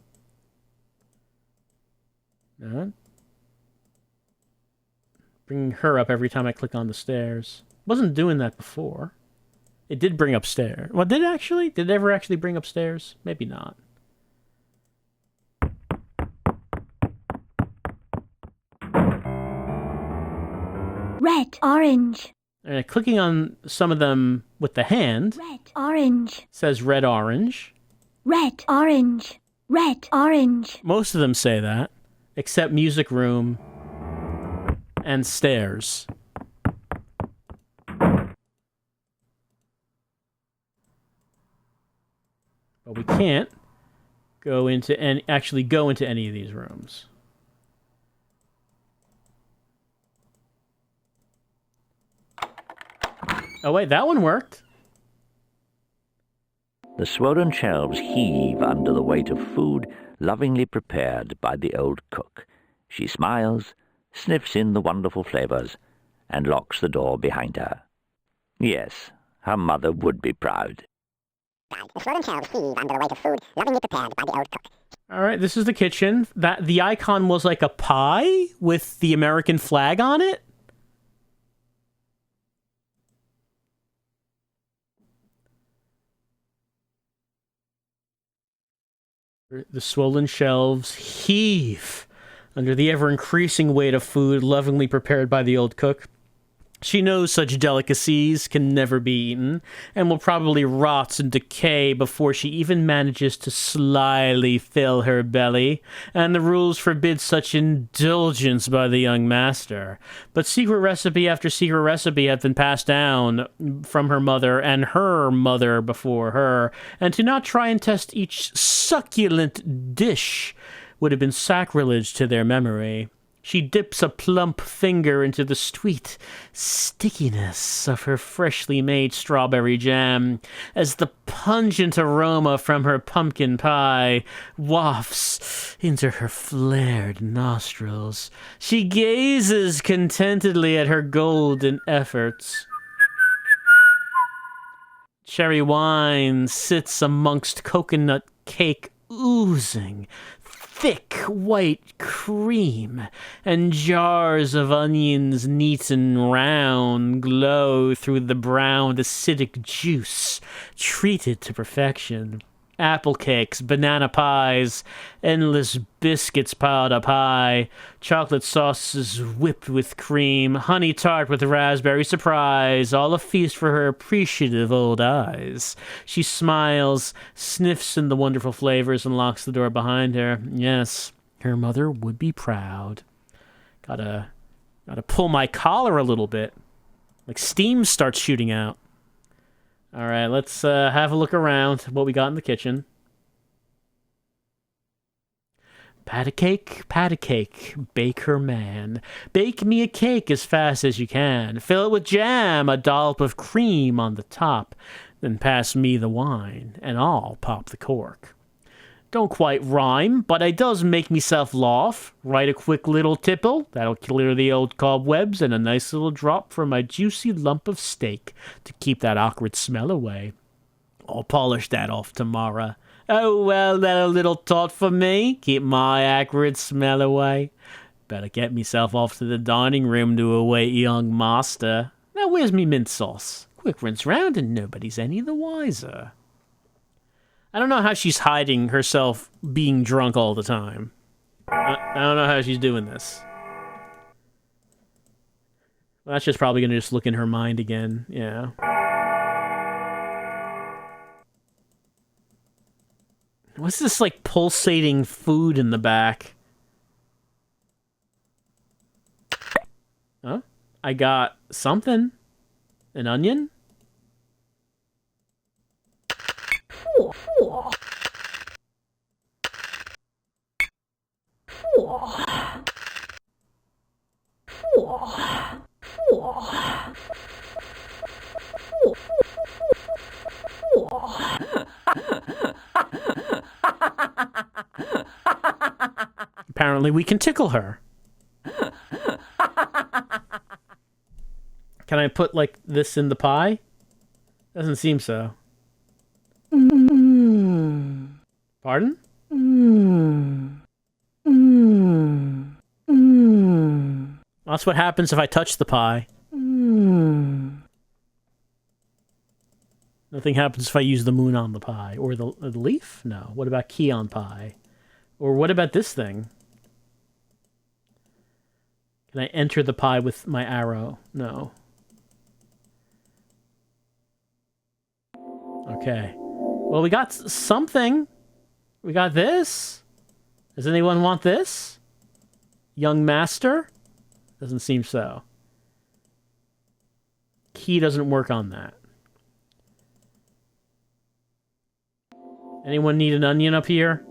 No. Bringing her up every time I click on the stairs. Wasn't doing that before. It did bring up stairs. Well, did it actually? Did it ever actually bring up stairs? Maybe not. Red, orange. And clicking on some of them with the hand. Red, orange. Says red, orange. Red, orange. Red, orange. Most of them say that. Except music room and stairs. But we can't go into actually go into any of these rooms. Oh wait, that one worked. The swollen shelves heave under the weight of food lovingly prepared by the old cook. She smiles, sniffs in the wonderful flavors, and locks the door behind her. Yes, her mother would be proud. The swollen shelves heave under the weight of food lovingly prepared by the old cook. All right, this is the kitchen. That the icon was like a pie with the American flag on it. The swollen shelves heave under the ever-increasing weight of food lovingly prepared by the old cook. She knows such delicacies can never be eaten, and will probably rot and decay before she even manages to slyly fill her belly, and the rules forbid such indulgence by the young master. But secret recipe after secret recipe have been passed down from her mother and her mother before her, and to not try and test each succulent dish would have been sacrilege to their memory. She dips a plump finger into the sweet stickiness of her freshly made strawberry jam as the pungent aroma from her pumpkin pie wafts into her flared nostrils. She gazes contentedly at her golden efforts. Cherry wine sits amongst coconut cake oozing thick white cream, and jars of onions neat and round glow through the brown acidic juice, treated to perfection. Apple cakes, banana pies, endless biscuits piled up high, chocolate sauces whipped with cream, honey tart with raspberry surprise, all a feast for her appreciative old eyes. She smiles, sniffs in the wonderful flavors, and locks the door behind her. Yes, her mother would be proud. Gotta pull my collar a little bit. Like steam starts shooting out. All right, let's have a look around what we got in the kitchen. Pat a cake, baker man. Bake me a cake as fast as you can. Fill it with jam, a dollop of cream on the top. Then pass me the wine, and I'll pop the cork. Don't quite rhyme, but it does make meself laugh. Write a quick little tipple, that'll clear the old cobwebs, and a nice little drop for my juicy lump of steak to keep that awkward smell away. I'll polish that off tomorrow. Oh, well, that a little tot for me. Keep my acrid smell away. Better get myself off to the dining room to await young master. Now, where's me mint sauce? Quick rinse round and nobody's any the wiser. I don't know how she's hiding herself being drunk all the time. I don't know how she's doing this. Well, that's just probably going to just look in her mind again. Yeah. What's this, like, pulsating food in the back? Huh? I got something. An onion? Apparently we can tickle her. Can I put, like, this in the pie? Doesn't seem so. Pardon? That's what happens if I touch the pie. Nothing happens if I use the moon on the pie. Or the leaf? No. What about key on pie? Or what about this thing? Can I enter the pie with my arrow? No. Okay. Well, we got something. We got this. Does anyone want this? Young master? Doesn't seem so. Key doesn't work on that. Anyone need an onion up here?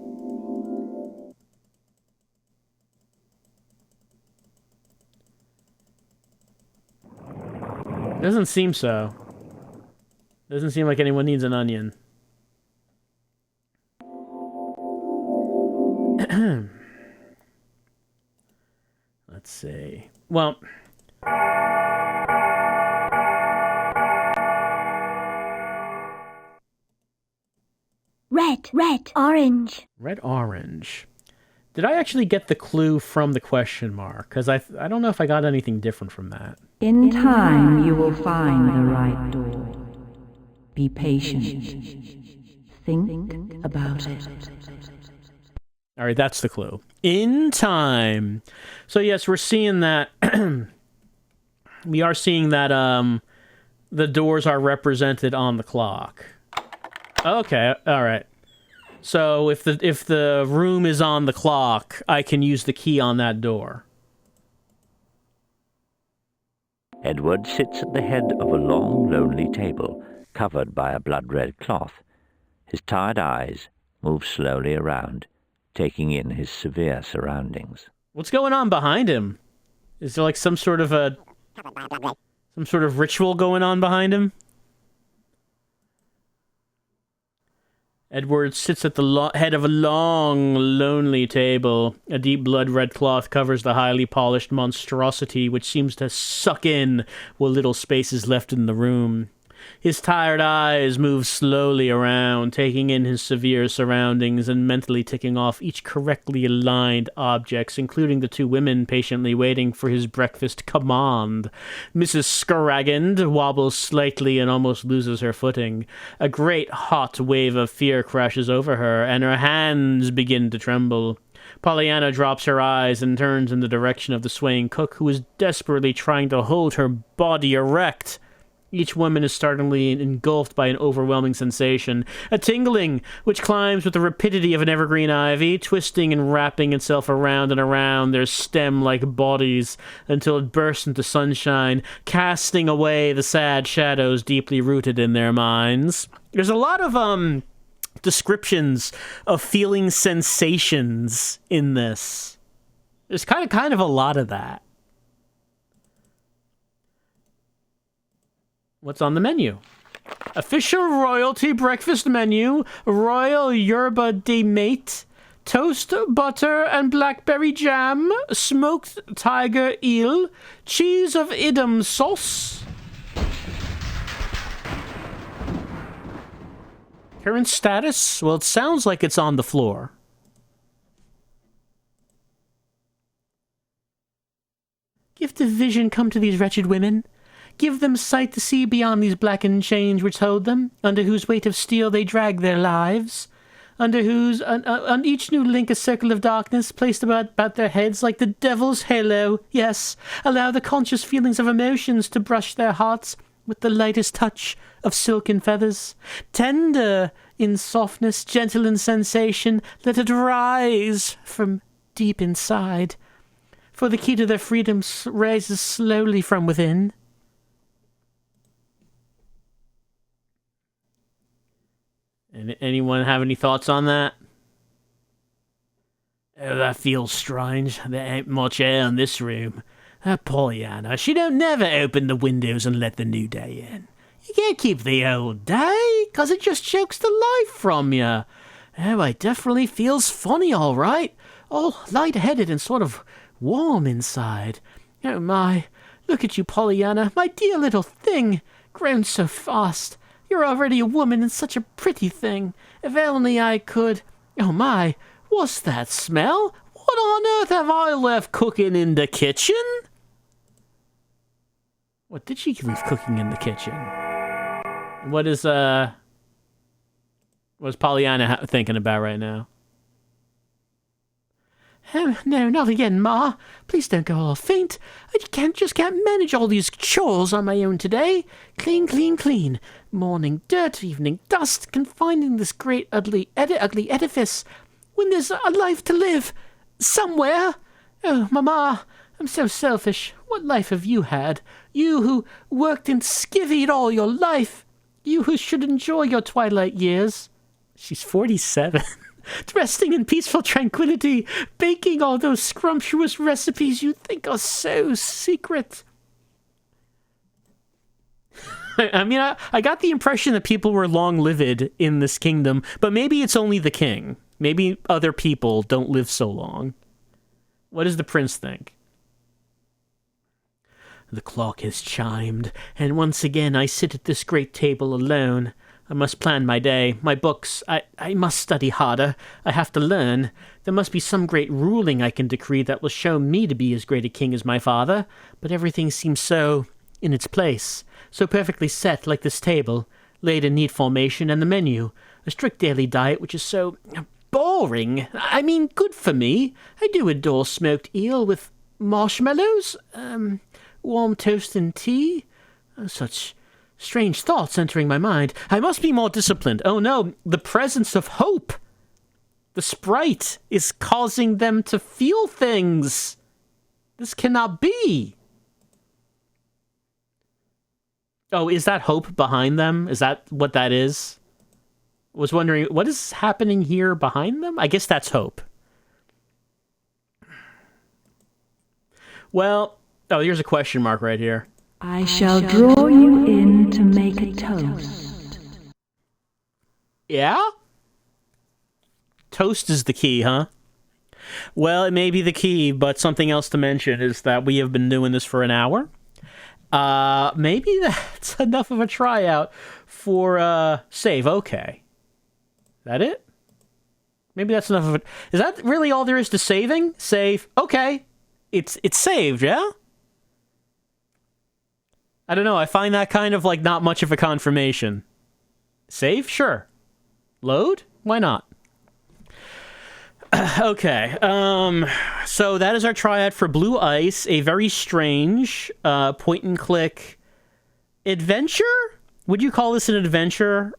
Doesn't seem so. Doesn't seem like anyone needs an onion. Let's see. Well... Red, orange. Red, orange. Did I actually get the clue from the question mark? Because I don't know if I got anything different from that. In time, you will find the right door. Be patient. Think about it. All right, that's the clue. In time. So yes, we're seeing that. We are seeing that the doors are represented on the clock. Okay, all right. So if the room is on the clock, I can use the key on that door. Edward sits at the head of a long, lonely table, covered by a blood-red cloth. His tired eyes move slowly around, taking in his severe surroundings. What's going on behind him? Is there like some sort of ritual going on behind him? Edward sits at the head of a long, lonely table. A deep blood-red cloth covers the highly polished monstrosity, which seems to suck in what little space is left in the room. His tired eyes move slowly around, taking in his severe surroundings and mentally ticking off each correctly aligned objects, including the two women patiently waiting for his breakfast command. Mrs. Scragand wobbles slightly and almost loses her footing. A great hot wave of fear crashes over her, and her hands begin to tremble. Pollyanna drops her eyes and turns in the direction of the swaying cook, who is desperately trying to hold her body erect. Each woman is startlingly engulfed by an overwhelming sensation, a tingling which climbs with the rapidity of an evergreen ivy, twisting and wrapping itself around and around their stem-like bodies until it bursts into sunshine, casting away the sad shadows deeply rooted in their minds. There's a lot of descriptions of feeling sensations in this. There's kind of a lot of that. What's on the menu? Official royalty breakfast menu, royal yerba de mate, toast, butter, and blackberry jam, smoked tiger eel, cheese of Edam sauce. Current status? Well, it sounds like it's on the floor. Gift of vision come to these wretched women. Give them sight to see beyond these blackened chains which hold them, under whose weight of steel they drag their lives, under whose, on each new link a circle of darkness placed about their heads like the devil's halo. Yes, allow the conscious feelings of emotions to brush their hearts with the lightest touch of silken feathers. Tender in softness, gentle in sensation, let it rise from deep inside. For the key to their freedom rises slowly from within. Anyone have any thoughts on that? Oh, that feels strange. There ain't much air in this room. That Pollyanna, she don't never open the windows and let the new day in. You can't keep the old day, 'cause it just chokes the life from you. Oh, it definitely feels funny, all right. All light-headed and sort of warm inside. Oh, my. Look at you, Pollyanna, my dear little thing. Grown so fast. You're already a woman and such a pretty thing. If only I could... Oh, my. What's that smell? What on earth have I left cooking in the kitchen? What did she leave cooking in the kitchen? What's Pollyanna thinking about right now? Oh, no, not again, Ma. Please don't go all faint. I just can't manage all these chores on my own today. Clean, clean, clean. Morning dirt, evening dust, confined in this great ugly edifice. When there's a life to live. Somewhere. Oh, Mama, I'm so selfish. What life have you had? You who worked and skivvied all your life. You who should enjoy your twilight years. She's 47. Resting in peaceful tranquility, baking all those scrumptious recipes you think are so secret. I mean, I got the impression that people were long-lived in this kingdom, but maybe it's only the king. Maybe other people don't live so long. What does the prince think? The clock has chimed, and once again I sit at this great table alone. I must plan my day, my books. I must study harder. I have to learn. There must be some great ruling I can decree that will show me to be as great a king as my father. But everything seems so in its place, so perfectly set like this table, laid in neat formation, and the menu, a strict daily diet which is so boring. I mean, good for me. I do adore smoked eel with marshmallows, warm toast and tea. Such strange thoughts entering my mind. I must be more disciplined. Oh no, the presence of hope. The sprite is causing them to feel things. This cannot be. Oh, is that hope behind them? Is that what that is? I was wondering, what is happening here behind them? I guess that's hope. Well, oh, here's a question mark right here. I shall draw you in to make a toast. Yeah? Toast is the key, huh? Well, it may be the key, but something else to mention is that we have been doing this for an hour. Maybe that's enough of a tryout for, save. Okay. Is that it? Maybe that's enough of it. Is that really all there is to saving? Save. Okay. It's saved, yeah? I don't know. I find that kind of like not much of a confirmation. Save? Sure. Load? Why not? Okay. So that is our triad for Blue Ice, a very strange point and click adventure? Would you call this an adventure?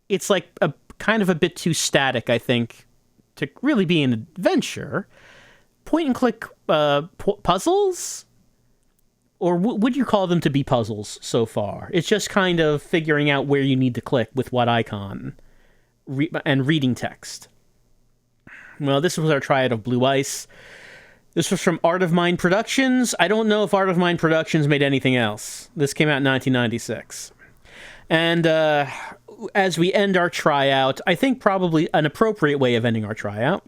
It's like a kind of a bit too static, I think, to really be an adventure. Point and click puzzles? Or would you call them to be puzzles so far? It's just kind of figuring out where you need to click with what icon. and reading text. Well, this was our tryout of Blue Ice. This was from Art of Mine Productions. I don't know if Art of Mine Productions made anything else. This came out in 1996. And as we end our tryout, I think probably an appropriate way of ending our tryout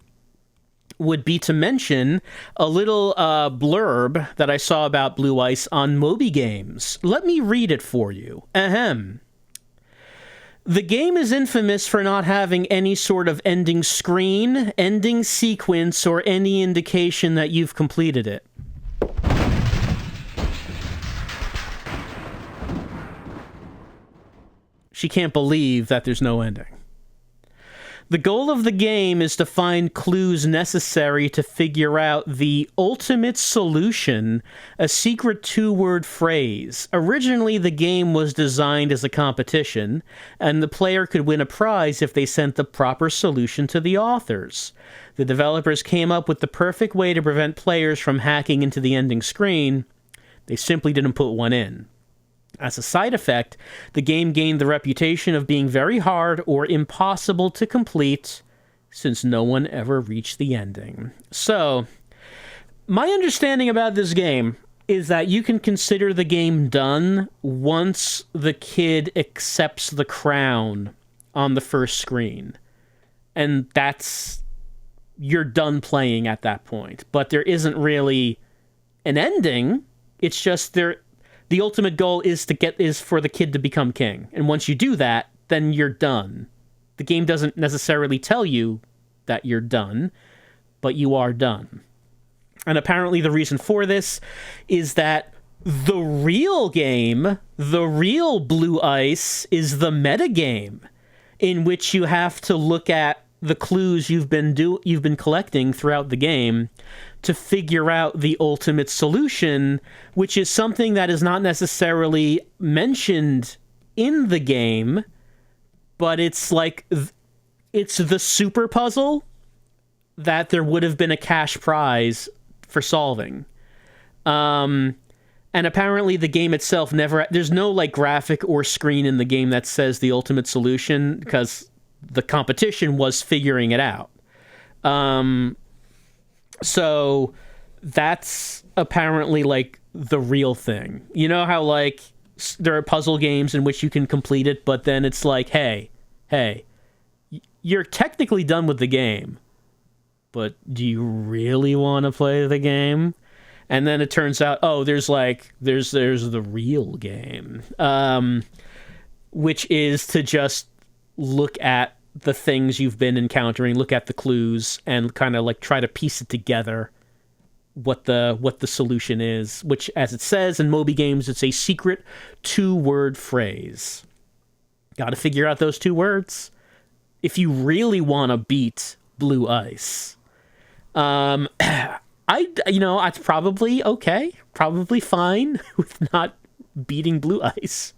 would be to mention a little blurb that I saw about Blue Ice on Moby Games. Let me read it for you. Ahem. The game is infamous for not having any sort of ending screen, ending sequence, or any indication that you've completed it. She can't believe that there's no ending. The goal of the game is to find clues necessary to figure out the ultimate solution, a secret two-word phrase. Originally, the game was designed as a competition, and the player could win a prize if they sent the proper solution to the authors. The developers came up with the perfect way to prevent players from hacking into the ending screen. They simply didn't put one in. As a side effect, the game gained the reputation of being very hard or impossible to complete, since no one ever reached the ending. So, my understanding about this game is that you can consider the game done once the kid accepts the crown on the first screen. And you're done playing at that point. But there isn't really an ending. It's just the ultimate goal is for the kid to become king. And once you do that, then you're done. The game doesn't necessarily tell you that you're done, but you are done. And apparently the reason for this is that the real game, the real Blue Ice, is the metagame, in which you have to look at the clues you've been collecting throughout the game to figure out the ultimate solution, which is something that is not necessarily mentioned in the game, but it's like, it's the super puzzle that there would have been a cash prize for solving. And apparently the game itself there's no like graphic or screen in the game that says the ultimate solution, because the competition was figuring it out. So that's apparently like the real thing. You know how like there are puzzle games in which you can complete it, but then it's like, hey, you're technically done with the game, but do you really want to play the game? And then it turns out, oh, there's the real game, which is to just look at the things you've been encountering, look at the clues, and kind of like try to piece it together what the solution is, which, as it says in Moby Games, it's a secret two-word phrase. Got to figure out those two words if you really want to beat Blue Ice. It's probably okay, probably fine with not beating Blue Ice.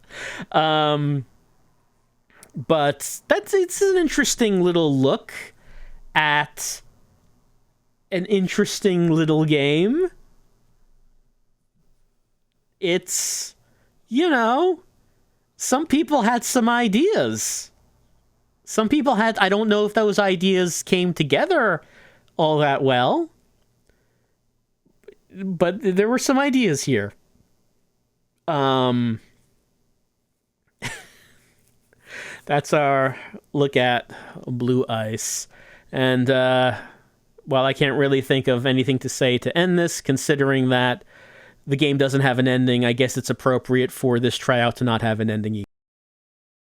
But it's an interesting little look at an interesting little game. It's, some people had some ideas. I don't know if those ideas came together all that well, but there were some ideas here. That's our look at Blue Ice. And while I can't really think of anything to say to end this, considering that the game doesn't have an ending, I guess it's appropriate for this tryout to not have an ending either.